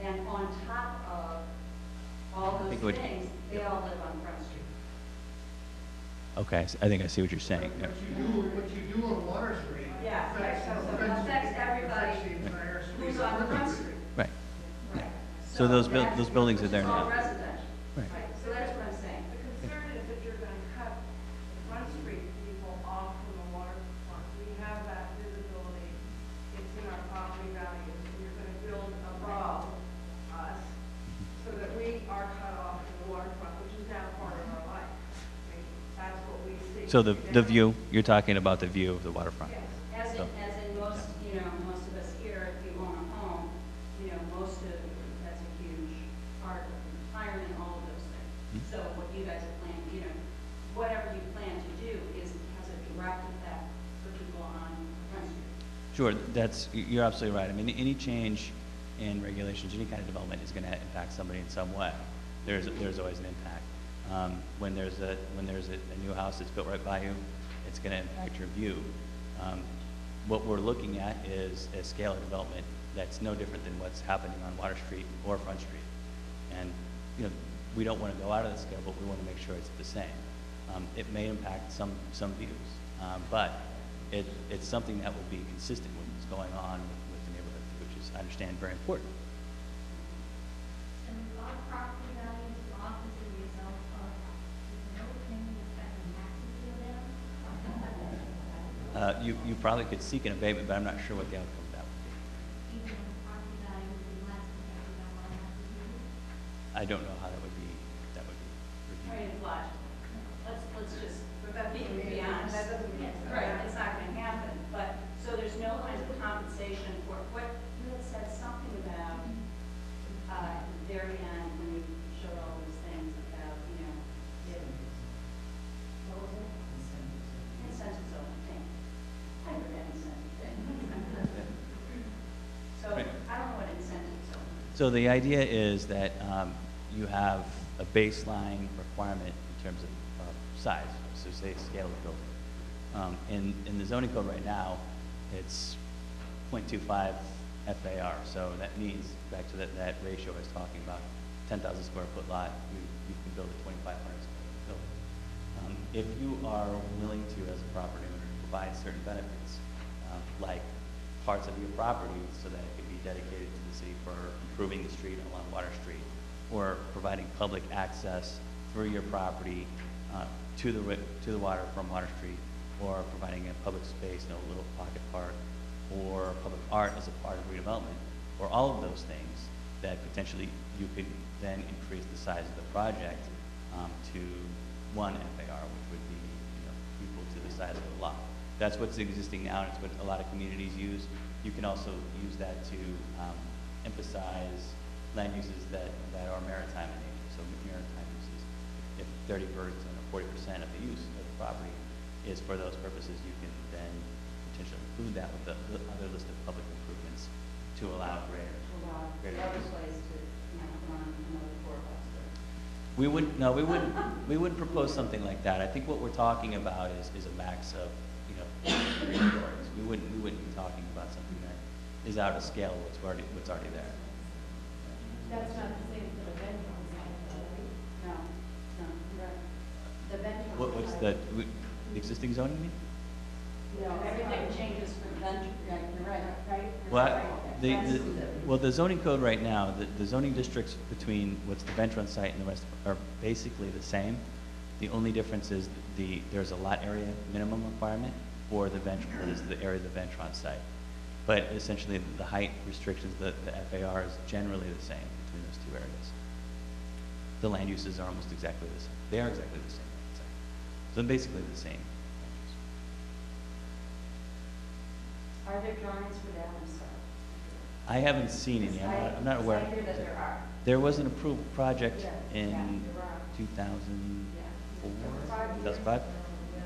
and on top of all those think it would- things, they all live on Front Street. Okay, I think I see what you're saying. Yeah. What you do on Water Street. Yeah, right, so it affects everybody who's on Front Street. Right. Right. So those that's- buildings are there It's all now. residential. Right. So that's what I'm saying. The concern is that you're gonna cut the Front Street people off from the waterfront. We have that visibility, it's in our property values, and you're gonna build above us so that we are cut off from the waterfront, which is now part of our life. I mean, that's what we see. So the view, you're talking about the view of the waterfront. Yes, as So- in most, most of us here, if you own a home, most of, that's a huge part of retirement, all of those things. Mhm. So what you guys are planning, whatever you plan to do has a direct effect for people on Front Street. Sure, you're absolutely right. I mean, any change in regulations, any kind of development is going to impact somebody in some way. There's always an impact. When there's a new house that's built right by you, it's going to impact your view. What we're looking at is a scale of development that's no different than what's happening on Water Street or Front Street. And we don't want to go out of the scale, but we want to make sure it's the same. It may impact some views, but it's something that will be consistent with what's going on with the neighborhood, which is, I understand, very important. And a lot of property values are often the result of no opinion affecting taxes go down. You probably could seek an abatement, but I'm not sure what the outcome of that would be. Even when the property value would be less than what we don't want to have to do. I don't know how that would be I reviewed. mean, it's logical. Let's just, be honest. That doesn't mean it's gonna Right, happen. it's not gonna happen, but, so there's no kind of compensation for, what, you had said something about, at the very end, when you showed all those things about, what was it? Incentive zone, I think. I heard that incentive thing. So, Right. I don't know what incentive zone is. So the idea is that you have a baseline requirement in terms of size, so say scale of the building. In the zoning code right now, it's 0.25 FAR, so that means, back to that ratio I was talking about, 10,000 square foot lot, you can build a 2,500 square foot building. If you are willing to, as a property owner, provide certain benefits, like parts of your property so that it can be dedicated to the city for improving the street along Water Street, or providing public access through your property to the water from Water Street, or providing a public space, a little pocket park, or public art as a part of redevelopment, or all of those things that potentially you could then increase the size of the project to 1 FAR, which would be, equal to the size of the lot. That's what's existing now, and it's what a lot of communities use. You can also use that to emphasize land uses that are maritime in nature. So maritime uses, if 30% or 40% of the use of the property is for those purposes, you can then potentially include that with the other list of public improvements to allow greater. To allow the greater other use. place to, run another 4 buses. We would, no, we wouldn't propose something like that. I think what we're talking about is a max of, 3 stories. We wouldn't be talking about something that is out of scale of what's already there. That's not the same for the Ventron side, No, right. the Ventron What's side. the existing zoning you mean? No, everything changes for venture, yeah, you're right. Right? Well, the zoning code right now, the zoning districts between what's the Ventron site and the rest are basically the same. The only difference is there's a lot area minimum requirement for the Ventron, that is the area of the Ventron site. But essentially, the height restrictions, the FAR is generally the same between those two areas. The land uses are almost exactly the same. They are exactly the same, I would say. So they're basically the same. Are there drawings for that? I'm sorry. I haven't seen any. I'm not aware. I hear that there are. There was an approved project Yeah, in there are. 2004, 5 years. 2005.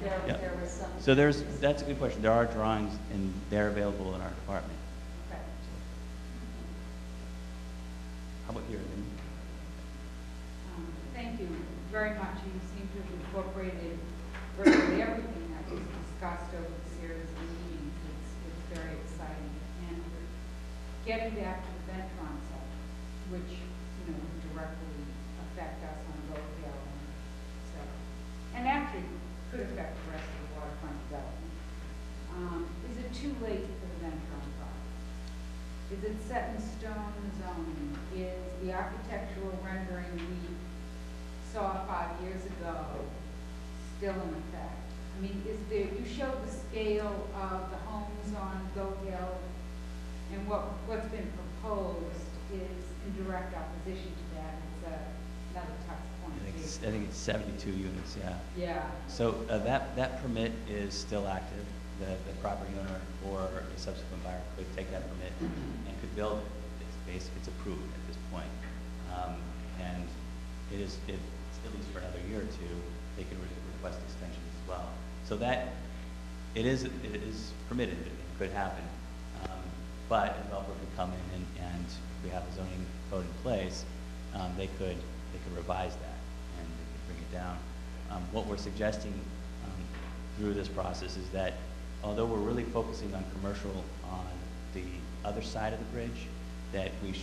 Yeah. There was some. So that's a good question. There are drawings and they're available in our department. Okay. How about here, Lynn? Thank you very much. You seem to have incorporated virtually everything that was discussed over the series of meetings. It's very exciting. And getting back to the Ventron site, which, would directly affect us on Rochdale. And actually could affect the rest of the waterfront development. Is it too late for the Ventron project? Is it set in stone zoning? Is the architectural rendering we saw 5 years ago still in effect? I mean, you showed the scale of the homes on Goat Hill, and what's been proposed is in direct opposition to that. It's another touch point. I think it's 72 units, yeah. Yeah. So that permit is still active. The property owner or a subsequent buyer could take that permit and could build it. It's approved at this point. And it's at least for another year or two, they can request extensions as well. So that, it is permitted, it could happen. But a developer could come in and if we have the zoning code in place, they could revise that and they could bring it down. What we're suggesting through this process is that although we're really focusing on commercial on the other side of the bridge, that we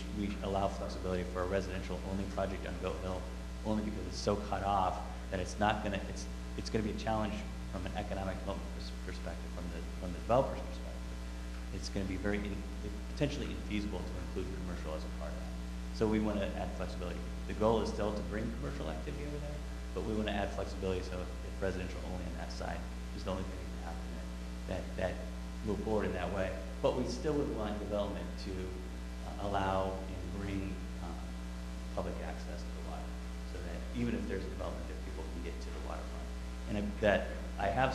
allow flexibility for a residential only project on Goat Hill, only because it's so cut off that it's going to be a challenge from an economic development perspective, from the developer's perspective. It's going to be potentially infeasible to include commercial as a part of that. So we want to add flexibility. The goal is still to bring commercial activity over there, but we want to add flexibility so if residential only on that side is the only thing that can happen, that move forward in that way. But we still would want development to allow and bring public access to the water, so that even if there's development, that people can get to the waterfront. And I have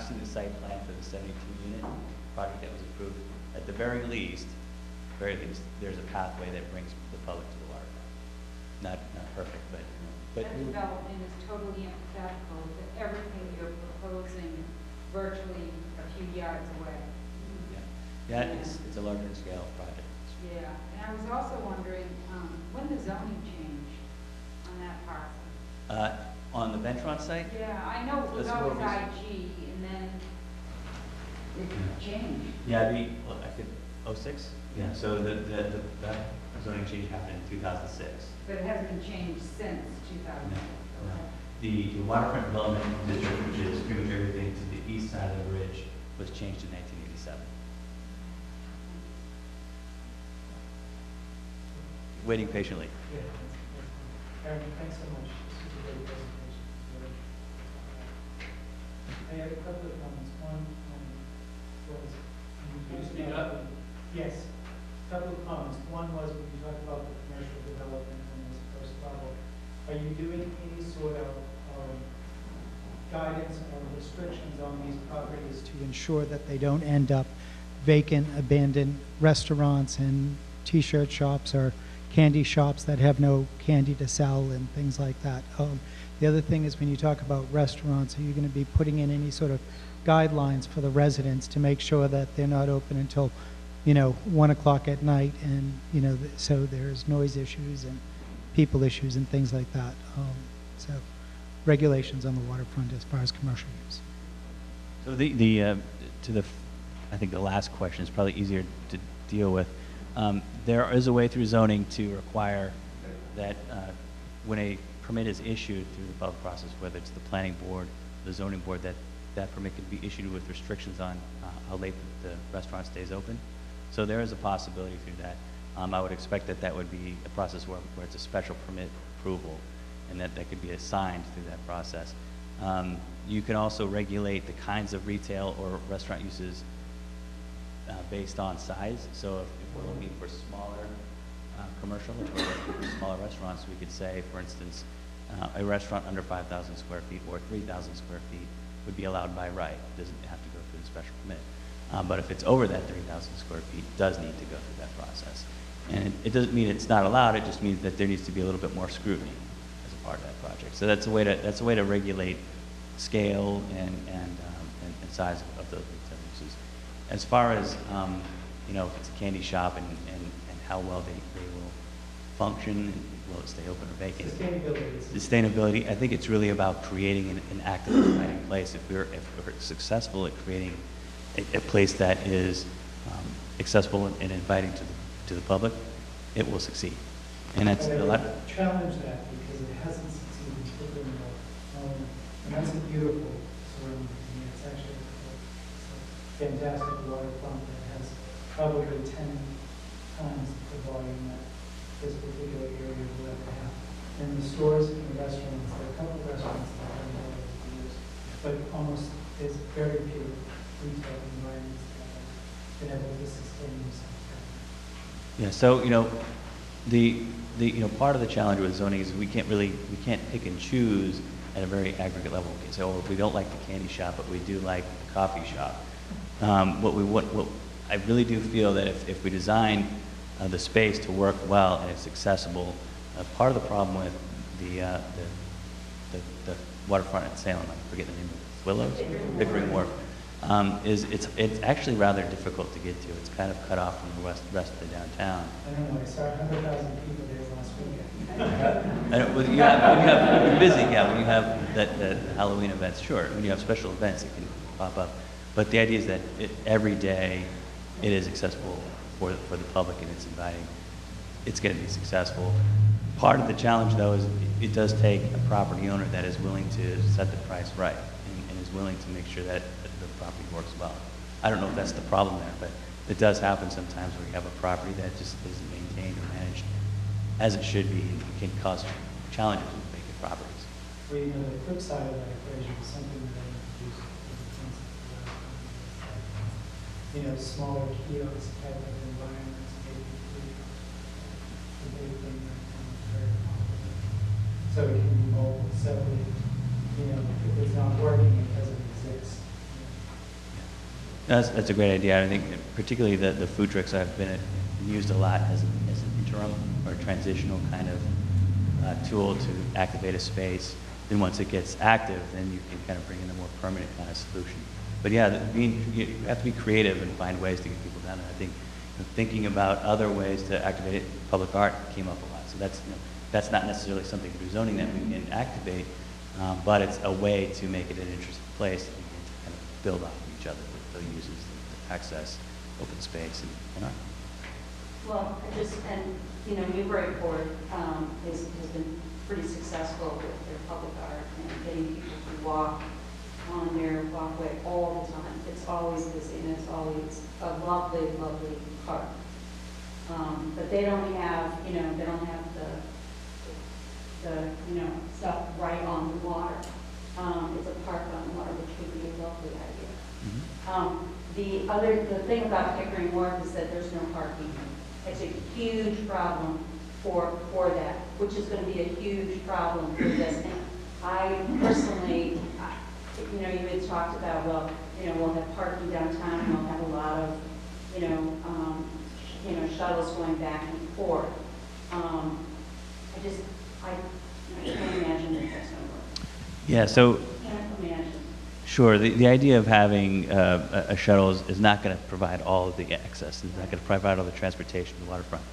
seen the site plan for the 72-unit project that was approved. At the very least, there's a pathway that brings the public to the waterfront. Not perfect, but That development is totally antithetical to everything you're proposing virtually a few yards away. yeah, it's a larger scale project. Yeah, and I was also wondering, when the zoning changed on that parcel? On the Ventron site, Yeah, I know it was Let's always go over IG, and then it changed. yeah, I could 06. Yeah, so that zoning change happened in 2006. But it hasn't been changed since 2000. No. The waterfront development district, which is pretty much everything to the east side of the bridge, was changed in 1987. Waiting patiently. Yeah, Aaron, thanks so much. This was a great presentation. I had a couple of comments. One was. Can you speak up? Yes. couple of comments. One was when you talked about the commercial development on this first level. Are you doing any sort of guidance or restrictions on these properties to ensure that they don't end up vacant, abandoned restaurants and T-shirt shops or candy shops that have no candy to sell and things like that? The other thing is when you talk about restaurants, are you going to be putting in any sort of guidelines for the residents to make sure that they're not open until, 1 o'clock at night, and so there's noise issues and people issues and things like that. So regulations on the waterfront as far as commercial use. So I think the last question is probably easier to deal with. There is a way through zoning to require that when a permit is issued through the public process, whether it's the planning board, the zoning board, that permit can be issued with restrictions on how late the restaurant stays open. So there is a possibility through that. I would expect that would be a process where it's a special permit approval, and that could be assigned through that process. You can also regulate the kinds of retail or restaurant uses based on size. So if we're looking for smaller commercial, if we're looking for smaller restaurants, we could say, for instance, a restaurant under 5,000 square feet or 3,000 square feet would be allowed by right. It doesn't have to go through the special permit. But if it's over that 3,000 square feet, it does need to go through that process. And it doesn't mean it's not allowed. It just means that there needs to be a little bit more scrutiny as a part of that project. So that's a way to regulate scale and size of those retail uses. As far as if it's a candy shop and how well they will function, will it stay open or vacant? Sustainability. I think it's really about creating an active, inviting place. If we're successful at creating a place that is accessible and inviting to the public, it will succeed. And that's a lot. Challenge that because it hasn't succeeded typically. And that's a beautiful surrounding. It's actually a fantastic waterfront that has probably 10 times the volume that this particular area will ever have. And the stores and the restaurants, there are a couple of restaurants that have been over the years, but almost there's very few retail environments that have been able to sustain themselves. Yeah, so the part of the challenge with zoning is we can't pick and choose at a very aggregate level. We can say, oh, we don't like the candy shop, but we do like the coffee shop. What I really do feel that if we design the space to work well and it's accessible, part of the problem with the waterfront at Salem, I forget the name of it, Willows? Pickering Wharf, is it's actually rather difficult to get to. It's kind of cut off from the rest of the downtown. I don't know, I saw 100,000 people there last weekend. When you have busy, yeah, when you have the Halloween events, sure. When you have special events, it can pop up. But the idea is that every day it is accessible for the public and it's inviting. It's going to be successful. Part of the challenge, though, is it does take a property owner that is willing to set the price right and is willing to make sure that the property works well. I don't know if that's the problem there, but it does happen sometimes where you have a property that just isn't maintained or managed as it should be, and it can cause challenges with vacant properties. Well, the flip side of that equation is something that I introduced as a concept smaller kiosk type of environments, maybe the big thing that becomes very popular. So it can be mobile, so if it's not working, it doesn't exist. That's a great idea. I think particularly the food trucks have been used a lot as an interim or transitional kind of tool to activate a space. Then once it gets active, then you can kind of bring in a more permanent kind of solution. But yeah, you have to be creative and find ways to get people down there. I think thinking about other ways to activate it, public art came up a lot. So that's not necessarily something through zoning that we can activate, but it's a way to make it an interesting place and to kind of build off of each other with the uses, the access, open space, and art. Well, Newburyport has been pretty successful with their public art and getting people to walk on their walkway all the time. It's always busy and it's always a lovely, lovely park. But they don't have, the stuff right on the water. It's a park on the water, which would be a lovely idea. Mm-hmm. The thing about Pickering Wharf is that there's no parking It's a huge problem for that, which is going to be a huge problem for this. And I personally, you know, you had talked about, well, you know, we'll have parking downtown, and we'll have a lot of, shuttles going back and forth. I can't imagine that that's going to work. Yeah, so Can't imagine. sure, the idea of having a shuttle is not going to provide all of the access. It's not going to provide all the transportation to the waterfront.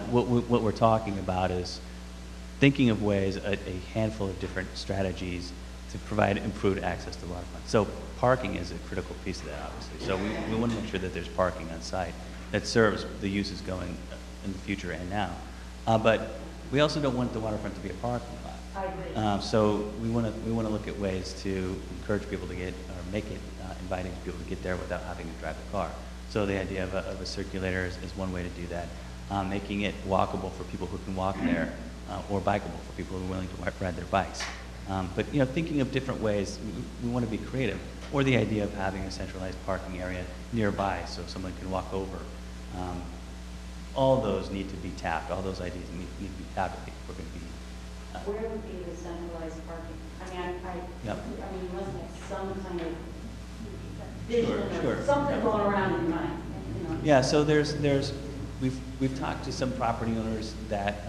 What we're talking about is thinking of ways, a handful of different strategies to provide improved access to the waterfront. So parking is a critical piece of that, obviously. So we want to make sure that there's parking on site that serves the uses going in the future and now. But we also don't want the waterfront to be a parking lot. I agree. So we want to look at ways to encourage people to get, or make it inviting to people to get there without having to drive the car. So the idea of a circulator is one way to do that. Making it walkable for people who can walk there, or bikeable for people who are willing to ride their bikes. But thinking of different ways, we want to be creative. Or the idea of having a centralized parking area nearby so someone can walk over. All those need to be tapped. All those ideas need to be tapped if we're going to be. Where would be the centralized parking? I mean, Yep. I mean, you must have some kind of vision Sure. or something Yep. going around in your mind, Yeah, so we've talked to some property owners that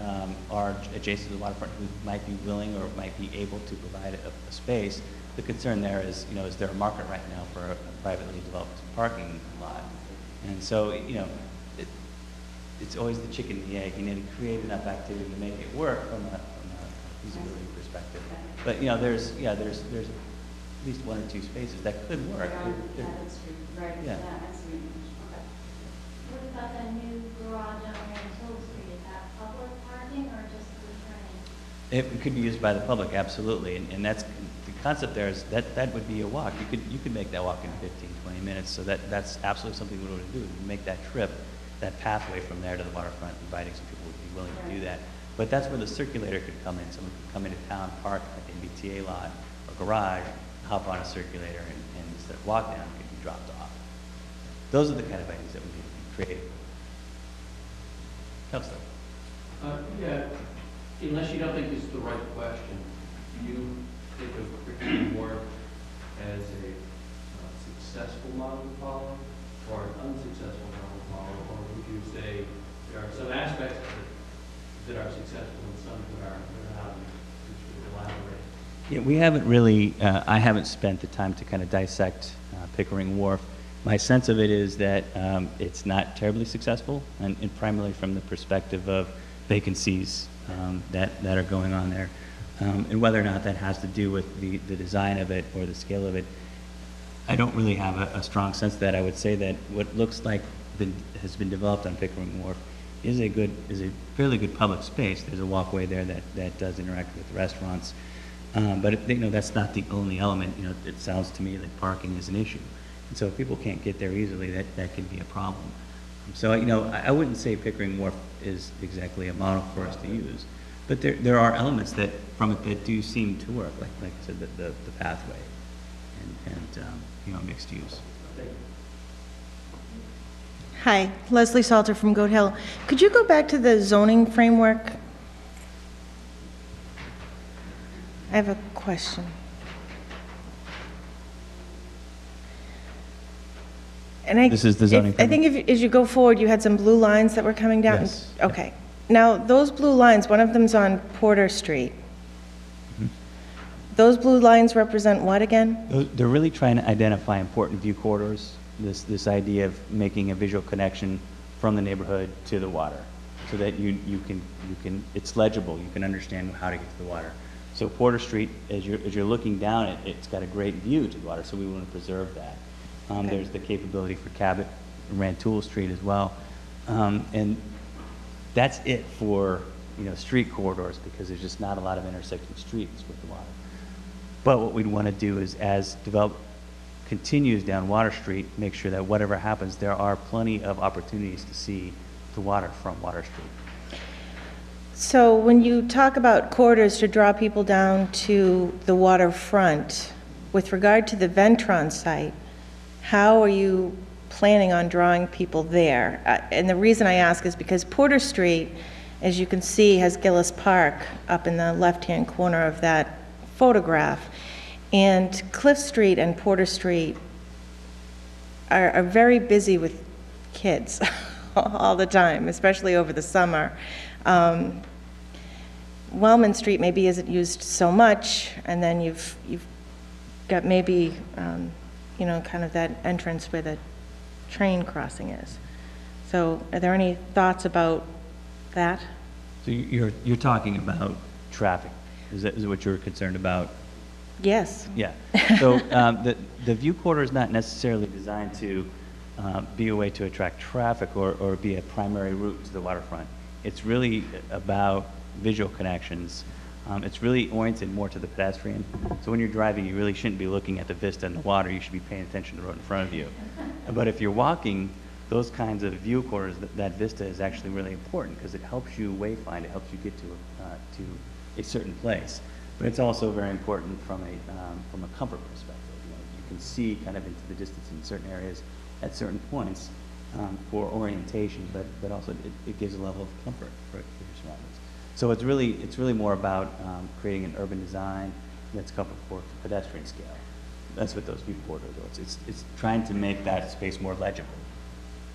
are adjacent to the waterfront who might be willing or might be able to provide a space. The concern there is, is there a market right now for a privately developed parking lot? And so, it's always the chicken and the egg. You need to create enough activity to make it work from a feasibility perspective. But there's at least one or two spaces that could work. Yeah, that's true. Right. Yeah. That's true. Okay. What about the new garage on Hill Street? Is that public parking or just the train? It could be used by the public, absolutely, and that's, the concept there is that would be a walk. You could make that walk in 15, 20 minutes, so that's absolutely something we want to do, make that trip, that pathway from there to the waterfront, inviting some people who would be willing to do that. But that's where the circulator could come in. Someone could come into town, park at the MBTA lot or garage, hop on a circulator, and instead of walk down, could be dropped off. Those are the kind of ideas that we need to be creative. Counselor. Yeah, unless you don't think this is the right question, do you think of curriculum work as a successful model to follow or an unsuccessful model to follow, or would you say there are some aspects of it that are successful and some that are not? Could you elaborate? Yeah, we haven't really, I haven't spent the time to kind of dissect Pickering Wharf. My sense of it is that it's not terribly successful, and primarily from the perspective of vacancies that are going on there. And whether or not that has to do with the design of it or the scale of it, I don't really have a strong sense of that. I would say that what looks like has been developed on Pickering Wharf is a fairly good public space. There's a walkway there that does interact with restaurants. But that's not the only element. It sounds to me that parking is an issue. And so if people can't get there easily, that can be a problem. So, I wouldn't say Pickering Wharf is exactly a model for us to use. But there are elements from it that do seem to work, like I said, the pathway and mixed use. Hi, Leslie Salter from Goat Hill. Could you go back to the zoning framework? I have a question. And This is the zoning I think as you go forward, you had some blue lines that were coming down? Yes. Okay. Now, those blue lines, one of them's on Porter Street. Mm-hmm. Those blue lines represent what again? They're really trying to identify important view corridors, this idea of making a visual connection from the neighborhood to the water, so that you can it's legible, you can understand how to get to the water. So Porter Street, as you're looking down it, it's got a great view to the water, so we want to preserve that. Okay. There's the capability for Cabot and Rantoul Street as well. And that's it for street corridors, because there's just not a lot of intersecting streets with the water. But what we'd want to do is, as development continues down Water Street, make sure that whatever happens, there are plenty of opportunities to see the water from Water Street. So when you talk about corridors to draw people down to the waterfront, with regard to the Ventron site, how are you planning on drawing people there. And the reason I ask is because Porter Street, as you can see, has Gillis Park up in the left-hand corner of that photograph. And Cliff Street and Porter Street are very busy with kids all the time, especially over the summer. Wellman Street maybe isn't used so much, and then you've got maybe, you know, kind of that entrance where the train crossing is. So are there any thoughts about that? So you're talking about traffic. Is that what you're concerned about? Yes. Yeah. So the view corridor is not necessarily designed to be a way to attract traffic or be a primary route to the waterfront. It's really about visual connections. It's really oriented more to the pedestrian. So when you're driving, you really shouldn't be looking at the vista and the water. You should be paying attention to the road in front of you. But if you're walking, those kinds of view corridors, that vista is actually really important because it helps you wayfind. It helps you get to a certain place. But it's also very important from a comfort perspective. You know, you can see kind of into the distance in certain areas at certain points for orientation, but also it gives a level of comfort for your surroundings. So it's really more about creating an urban design that's comfortable for pedestrian scale. That's what those view corridors are. It's trying to make that space more legible.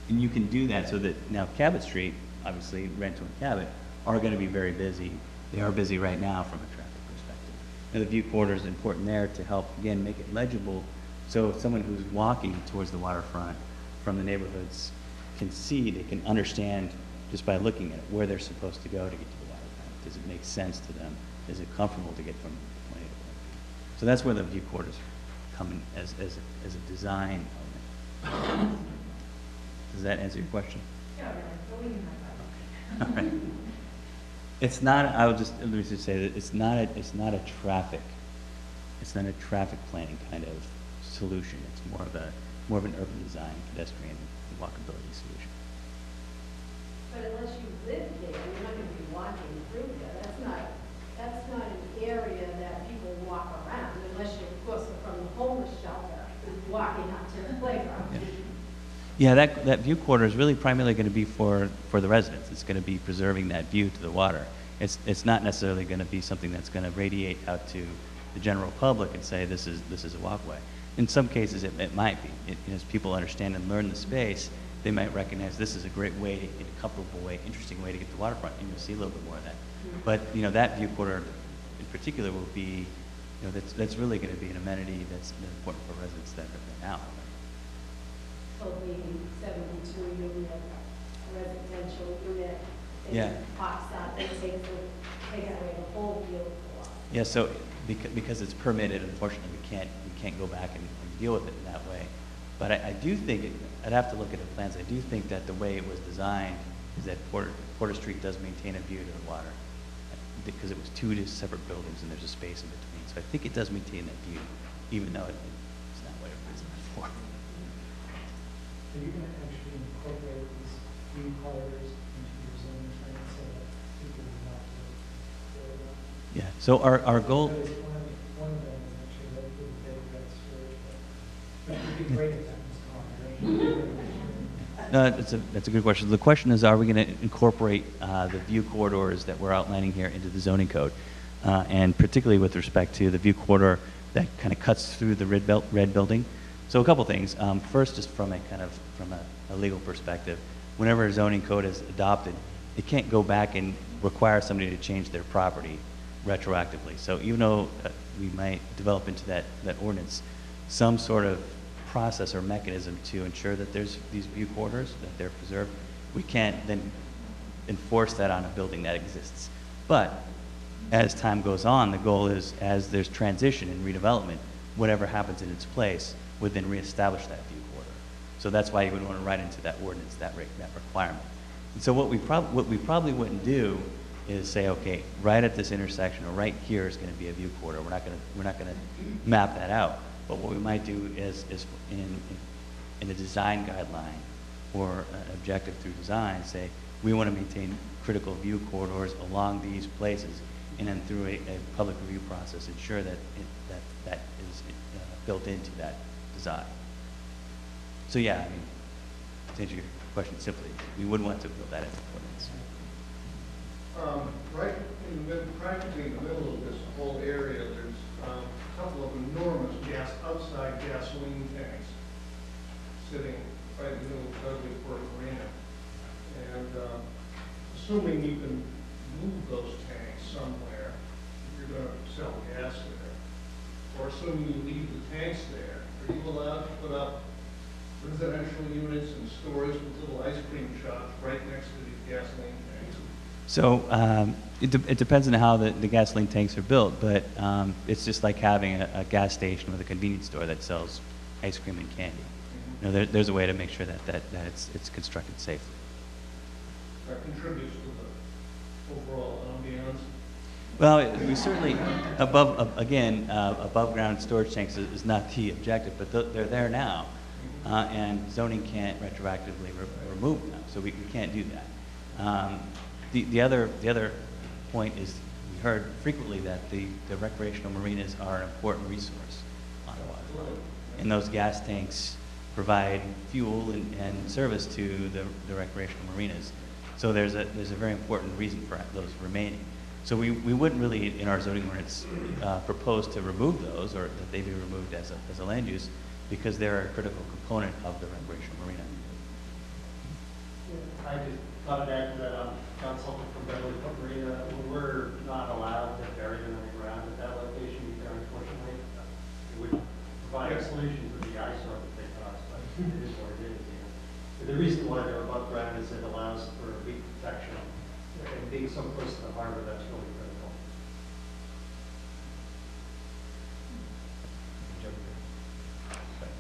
And you can do that so that now Cabot Street, obviously Renton and Cabot, are going to be very busy. They are busy right now from a traffic perspective. And the view corridor is important there to help, again, make it legible so someone who's walking towards the waterfront from the neighborhoods can see, they can understand just by looking at it where they're supposed to go to get to the waterfront. Does it make sense to them? Is it comfortable to get from point A to point B? So that's where the view corridors come in as a design element. Does that answer your question? Yeah, really, believe in my All right. It's not, let me just say that it's not a traffic planning kind of solution. It's more of an urban design, pedestrian walkability solution. But unless you live there, you're not going to be walking through there. That's not an area that people walk around, unless you, of course, are from the homeless shelter, walking up to the playground. Yeah. Yeah, that view corridor is really primarily going to be for the residents. It's going to be preserving that view to the water. It's not necessarily going to be something that's going to radiate out to the general public and say this is a walkway. In some cases, it might be. As people understand and learn the space, they might recognize this is a great way, in a comfortable way, interesting way to get to the waterfront, and you'll see a little bit more of that. But that view corridor in particular will be, that's really going to be an amenity that's important for residents that are there now. So maybe 72 unit residential unit. Yeah. Pops up and takes away the whole view. Yeah, so because it's permitted, unfortunately, we can't go back and deal with it in that way. But I do think, I'd have to look at the plans, I do think that the way it was designed is that Porter Street does maintain a view to the water because it was two separate buildings and there's a space in between. So I think it does maintain that view, even though it's not what it was before. Are you going to actually incorporate these view corridors into your zoning plan so that people will not go around? Yeah, so our goal, Because one of them is actually that little bit of that storage, but it would be great if that was common. no, that's a good question. The question is, are we going to incorporate the view corridors that we're outlining here into the zoning code? And particularly with respect to the view corridor that kind of cuts through the red building. So a couple things. First, just from a legal perspective, whenever a zoning code is adopted, it can't go back and require somebody to change their property retroactively. So even though we might develop into that ordinance some sort of process or mechanism to ensure that there's these view corridors, that they're preserved, we can't then enforce that on a building that exists. But as time goes on, the goal is, as there's transition and redevelopment, whatever happens in its place would then reestablish that view corridor. So that's why you would want to write into that ordinance that requirement. And so what we probably wouldn't do is say, okay, right at this intersection or right here is going to be a view corridor. We're not going to map that out. But what we might do is in a design guideline or an objective through design, say we want to maintain critical view corridors along these places, and then through a public review process, ensure that that is built into that design. So yeah, I mean, to answer your question simply, we wouldn't want to build that as an ordinance. Right in the middle, practically in the middle of this whole area, there's a couple of enormous outside gasoline tanks sitting right in the middle of Beverly Harbor Marina. And assuming you can move those tanks somewhere, if you're going to sell gas there, or assuming you leave the tanks there, are you allowed to put up residential units and stores with little ice cream shops right next to these gasoline tanks? So it depends on how the gasoline tanks are built, but it's just like having a gas station with a convenience store that sells ice cream and candy. You know, there's a way to make sure that it's constructed safely. That contributes to the overall ambiance. Well, we certainly, above ground storage tanks is not the objective, but they're there now, and zoning can't retroactively remove them, so we can't do that. The other point is we heard frequently that the recreational marinas are an important resource on the waterfront, and those gas tanks provide fuel and service to the recreational marinas. So there's a very important reason for those remaining. So we wouldn't really, in our zoning ordinance, propose to remove those or that they be removed as a land use because they're a critical component of the recreational marina. I just thought I'd add to that, consultant from Beverly Harbor Marina, we're not allowed to bury them in the ground at that location either, unfortunately. It would provide a solution for the eyesore that they cause, but it is what it is. The reason why they're above ground is it allows for leak protection. And being so close to the harbor, that's really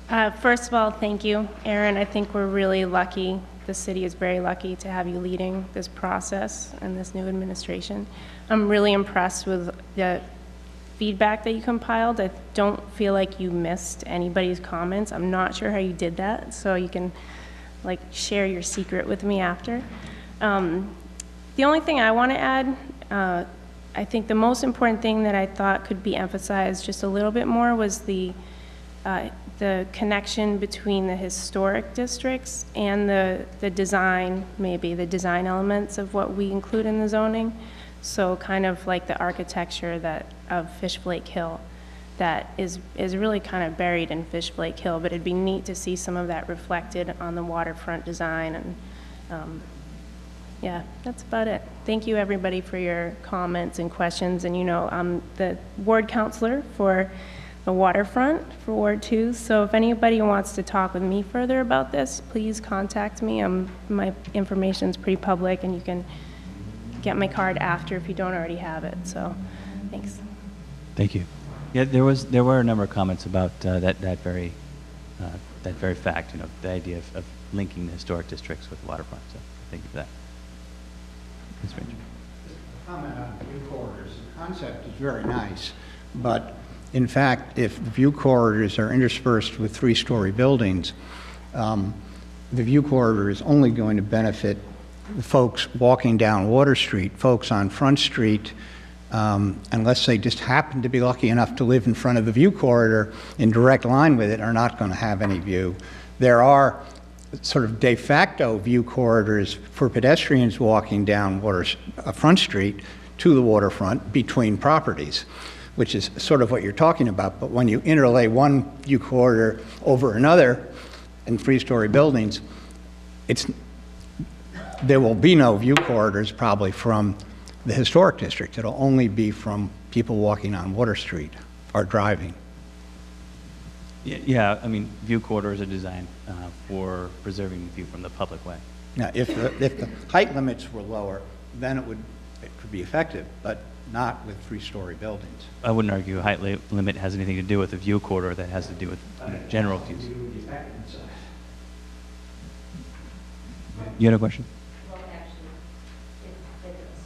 critical. First of all, thank you, Aaron. I think we're really lucky. The city is very lucky to have you leading this process and this new administration. I'm really impressed with the feedback that you compiled. I don't feel like you missed anybody's comments. I'm not sure how you did that, so you can share your secret with me after. The only thing I want to add, I think the most important thing that I thought could be emphasized just a little bit more was the connection between the historic districts and the design, maybe the design elements of what we include in the zoning. So kind of like the architecture of Fish Flake Hill that is really kind of buried in Fish Flake Hill, but it'd be neat to see some of that reflected on the waterfront design. And yeah, that's about it. Thank you, everybody, for your comments and questions. And I'm the ward counselor for the waterfront for Ward 2. So if anybody wants to talk with me further about this, please contact me. My information is pretty public, and you can get my card after if you don't already have it. So thanks. Thank you. Yeah, there were a number of comments about that very fact. The idea of linking the historic districts with waterfront. So thank you for that. Ms. Ranger. Comment on view corridors. The concept is very nice, but in fact, if the view corridors are interspersed with three-story buildings, the view corridor is only going to benefit the folks walking down Water Street. Folks on Front Street, unless they just happen to be lucky enough to live in front of the view corridor in direct line with it, are not going to have any view. There are sort of de facto view corridors for pedestrians walking down Front Street to the waterfront between properties, which is sort of what you're talking about. But when you interlay one view corridor over another in three-story buildings, there will be no view corridors probably from the historic district. It'll only be from people walking on Water Street or driving. Yeah, I mean, view corridors are designed for preserving the view from the public way. Now, if the height limits were lower, then it could be effective, but not with three-story buildings. I wouldn't argue a height limit has anything to do with the view corridor. That has to do with general views. You had a question? Well, actually,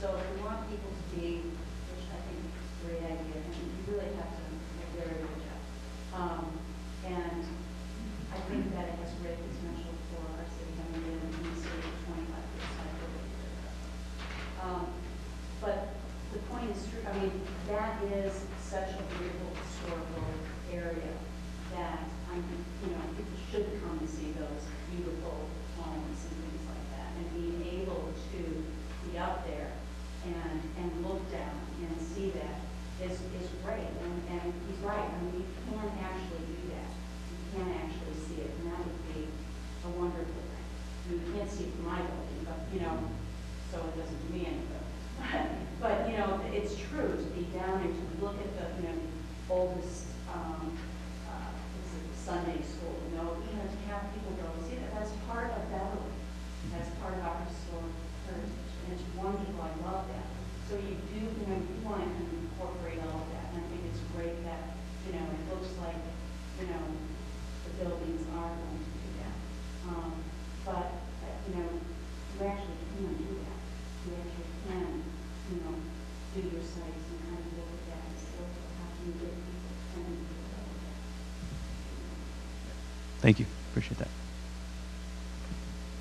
so if we want people to be, which I think is a great idea, and you really have to make a very good job. And I think that it has great potential for our city coming in the city of 25 years. But the point is true. I mean, that is such a beautiful historical area that people should come and see those beautiful homes and things like that. And being able to be out there and look down and see that is great. And he's right. I mean, you can't actually do that. You can't actually see it, and that would be a wonderful thing. I mean, you can't see it from my building, but, so it doesn't do me any good. But, it's true to be down and to look at the, oldest, Sunday school, to have people go, see, that's part of Beverly. That's part of our historic heritage, and it's wonderful. I love that. So you do, you want to incorporate all of that, and I think it's great that, it looks like, the buildings are going to do that. But, you actually can do that. You actually can, do your sites and kind of look at that and say, okay, how can you get people coming to that? Thank you. Appreciate that.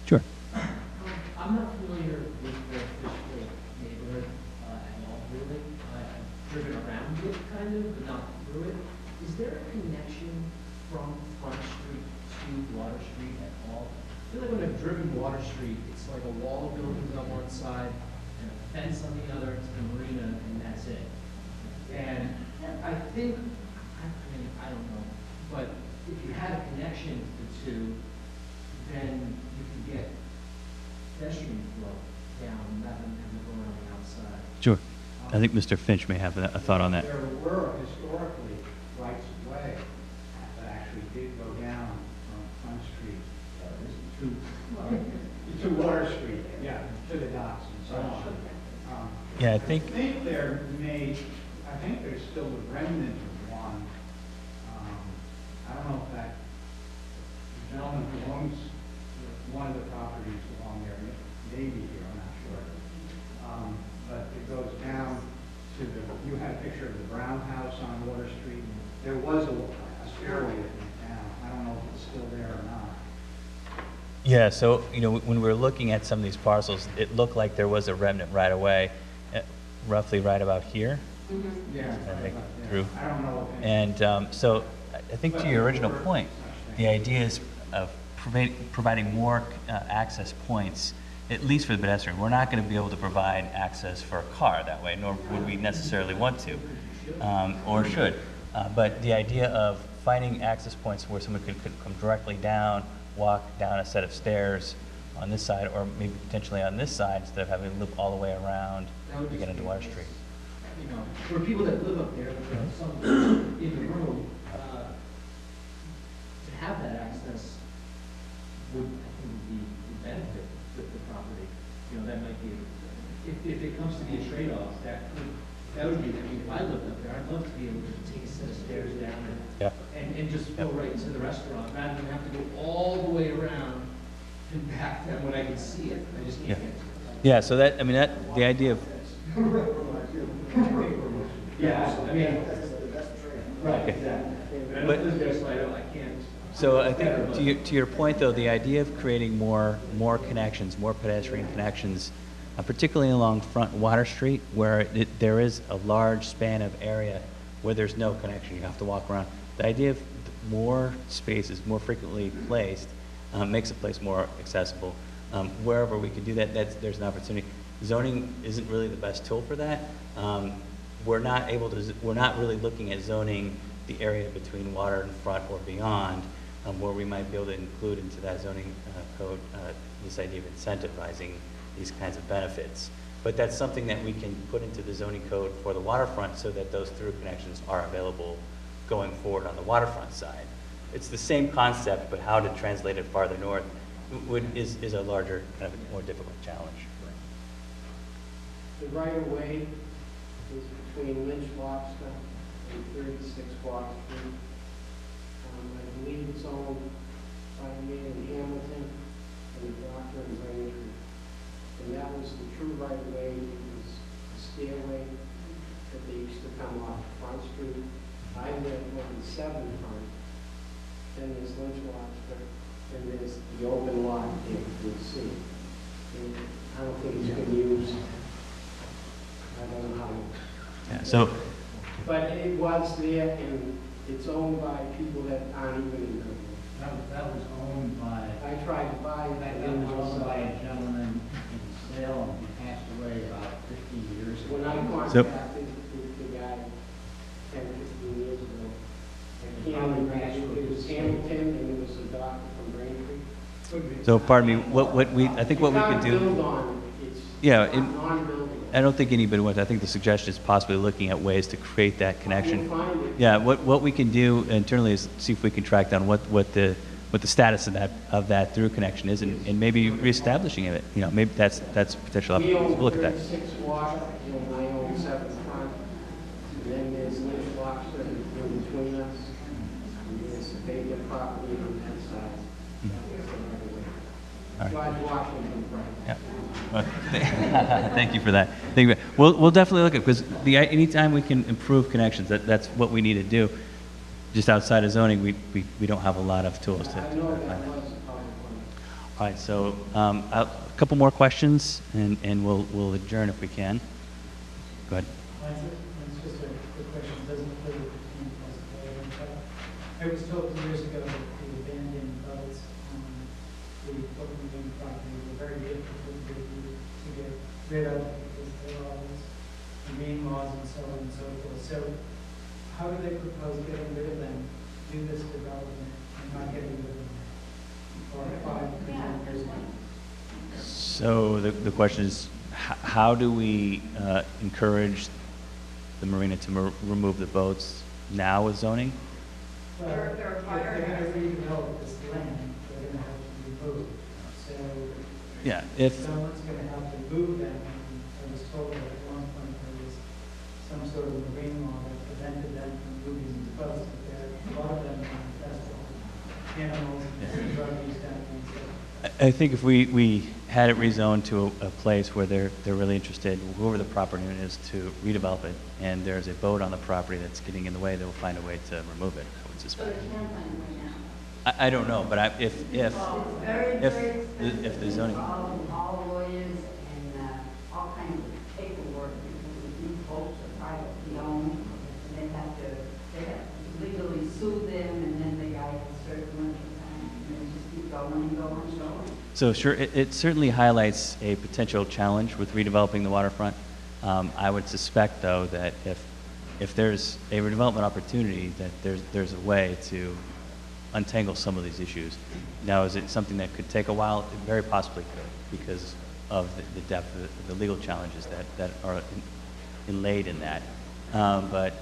Sure. I'm not familiar with the Fishkill neighborhood at all, really. I've driven around it, kind of, but not through it. Is there a connection from Front Street to Water Street at all? I feel like when I've driven Water Street, it's like a wall of buildings on one side and a fence on the other to the marina, and that's it. And I think, I don't know, but if you had a connection to the two, then you could get pedestrian flow down rather than having to go around the outside. Sure. I think Mr. Finch may have a thought on that. There were historically rights of way that actually did go down from Front Street to Water Street, to the docks and so on. Yeah, I I think think there's still a remnant of one. I don't know if that gentleman who owns one of the properties along there may be here, I'm not sure. But it goes down to you had a picture of the Brown House on Water Street. There was a stairway that went down. I don't know if it's still there or not. Yeah, so, when we were looking at some of these parcels, it looked like there was a remnant right away, roughly right about here. Mm-hmm. Yeah. Through. I don't know. And so I think to your original point, the idea is of providing more access points, at least for the pedestrian. We're not going to be able to provide access for a car that way, nor would we necessarily want to, or should. But the idea of finding access points where someone could come directly down, walk down a set of stairs on this side, or maybe potentially on this side, instead of having to loop all the way around to get into Water Street. For people that live up there, some in the room, to have that access would be a benefit to the property. That might be, if it comes to be a trade-off, that would be, if I lived up there, I'd love to be able to take a set of stairs down and just go right into the restaurant, rather than have to go all the way around and back then when I can see it. I just can't get to it. Yeah, so the idea of... Right, exactly. So I think to your point, though, the idea of creating more connections, more pedestrian connections, particularly along Front Water Street, where there is a large span of area where there's no connection, you have to walk around. The idea of more spaces, more frequently placed, makes a place more accessible. Wherever we can do that, there's an opportunity. Zoning isn't really the best tool for that. We're not really looking at zoning the area between Water and Front or beyond, where we might be able to include into that zoning code this idea of incentivizing these kinds of benefits. But that's something that we can put into the zoning code for the waterfront so that those through connections are available going forward on the waterfront side. It's the same concept, but how to translate it farther north is a larger, kind of more difficult challenge. The right-of-way is between Lynch Lobster and 36 Water Street. I believe it's owned by me in Hamilton and Dr. and Braintree. And that was the true right-of-way. It was a stairway that they used to come off Front Street. I live on the 7th front. Then there's Lynch Lobster, and there's the open lot there you can see. And I don't think it's been used. I don't know how. Yeah, so. But it was there, and It's owned by people that aren't even in the. That was owned by, I tried to buy that that. was owned by a gentleman in Salem, he passed away about 15 years ago. When I So- contacted the guy 10, 15 years ago, it was Hamilton, and it was a doctor from Braintree. So pardon me, I think what we could You can't build do, on it. It's yeah, non-buildable. I don't think anybody wants, I think the suggestion is possibly looking at ways to create that connection. We'll find it. Yeah, what we can do internally is see if we can track down what the status of that through connection is, and maybe reestablishing it. You know, maybe that's potential We opportunities. own We'll look at that. 36 blocks, and I own 7 front. And then there's Lynch blocks that are in between us. And there's vacant property on that side. All right. George Washington, right? Yeah. Well, thank you for that. Thank you. We'll definitely look at, because anytime we can improve connections, that's what we need to do. Just outside of zoning, we don't have a lot of tools to I know find that that. was a public one. All right, so a couple more questions, and we'll adjourn if we can. Go ahead. It's just a quick question, it doesn't really pertain to us. I was told years ago that the abandoned boats on the Oakland property were very difficult to get rid of because there are all these marine laws and so on and so forth. So how do they propose getting rid of them, do this development, and not getting rid of them? Or 5 to 10 years ago? So the question is, how do we encourage the marina to remove the boats now with zoning? Well, if they're going to redevelop this land, they're going to have to remove. So Yeah, if someone's going to have to move them. And I was told that at one point there was some sort of marine law that prevented them from moving these boats. But there are a lot of them are infested with animals and drug use down there. I think if we had it rezoned to a place where they're really interested, whoever the property owner is, to redevelop it, and there's a boat on the property that's getting in the way, they'll find a way to remove it, I would So suspect. they can find it right now. I don't know, but if the zoning, All lawyers and all kinds of paperwork, because these folks are privately owned, and they have to legally sue them, and then the guy has certain length of time, and they just keep going and going and going. so sure, it certainly highlights a potential challenge with redeveloping the waterfront. I would suspect, though, that if there's a redevelopment opportunity, that there's a way to untangle some of these issues. Now, is it something that could take a while? It very possibly could, because of the depth of the legal challenges that are inlaid in that. But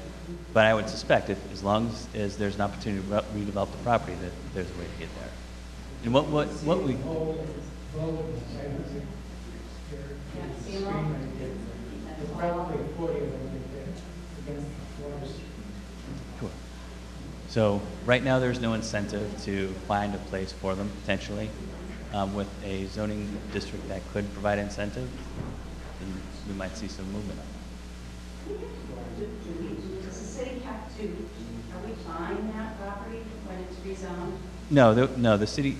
I would suspect, as long as there's an opportunity to redevelop the property, that there's a way to get there. And what we There's probably 40 of them right there against the waters. Sure. So right now, there's no incentive to find a place for them, potentially. With a zoning district that could provide incentive, then we might see some movement on that. Does the city have to, are we buying that property when it's rezoned? No, the city,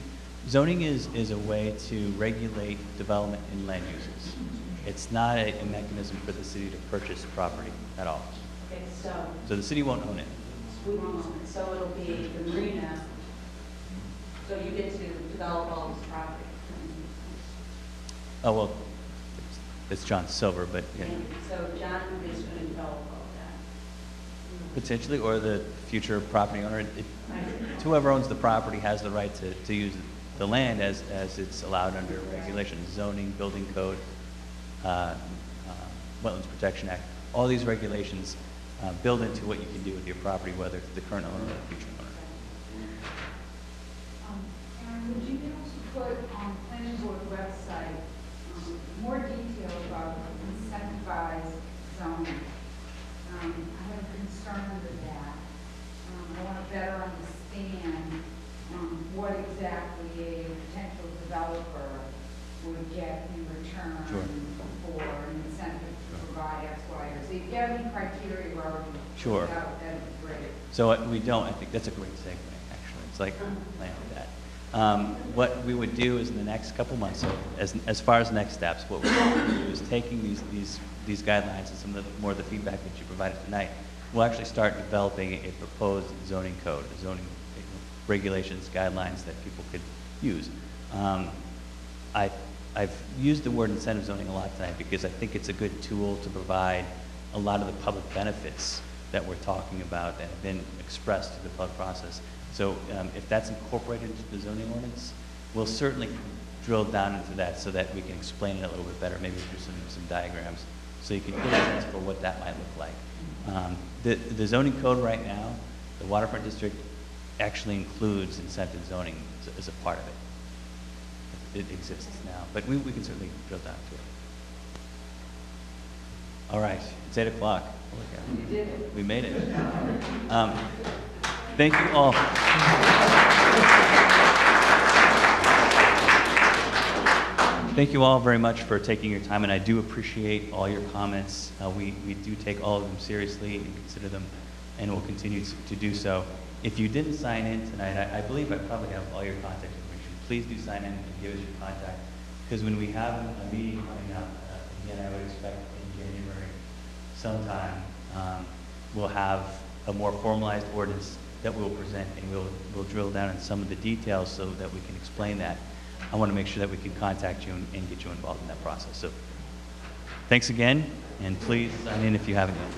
zoning is a way to regulate development in land uses. It's not a mechanism for the city to purchase property at all. Okay, So the city won't own it. we won't own it, so it'll be the marina, so you get to develop all this property. Oh, well, it's John Silver, but yeah, And so John is going to develop all that. potentially, or the future property owner. Whoever owns the property has the right to use the land as it's allowed under regulations, zoning, building code, Wetlands Protection Act. All these regulations build into what you can do with your property, whether it's the current owner or the future owner. Aaron, would you be able to put on the planning board website more detail about incentivized zoning? I have a concern with that. I want to better understand what exactly a potential developer would get in return for an incentive to provide X, Y, or Z. If you have any criteria where already Sure. that'd be great. So we don't. I think that's a great segue, actually. It's like land with that. What we would do is in the next couple months, so as far as next steps, what we're going to do is taking these guidelines and some of the more of the feedback that you provided tonight, we'll actually start developing a proposed zoning code, zoning regulations, guidelines that people could use. I've used the word incentive zoning a lot tonight because I think it's a good tool to provide a lot of the public benefits that we're talking about that have been expressed through the public process. So if that's incorporated into the zoning ordinance, we'll certainly drill down into that so that we can explain it a little bit better, maybe through some diagrams, so you can get a sense for what that might look like. The zoning code right now, the Waterfront District actually includes incentive zoning as a part of it. It exists now, but we can certainly drill down to it. All right, it's 8 o'clock. You did it. We made it. Thank you all. Thank you all very much for taking your time, and I do appreciate all your comments. We do take all of them seriously and consider them, and we'll continue to do so. If you didn't sign in tonight, I believe I probably have all your contact information. Please do sign in and give us your contact, because when we have a meeting coming up, again, I would expect in January sometime, we'll have a more formalized ordinance that we'll present, and we'll drill down in some of the details so that we can explain that. I want to make sure that we can contact you and get you involved in that process. So thanks again, and please sign in if you haven't yet.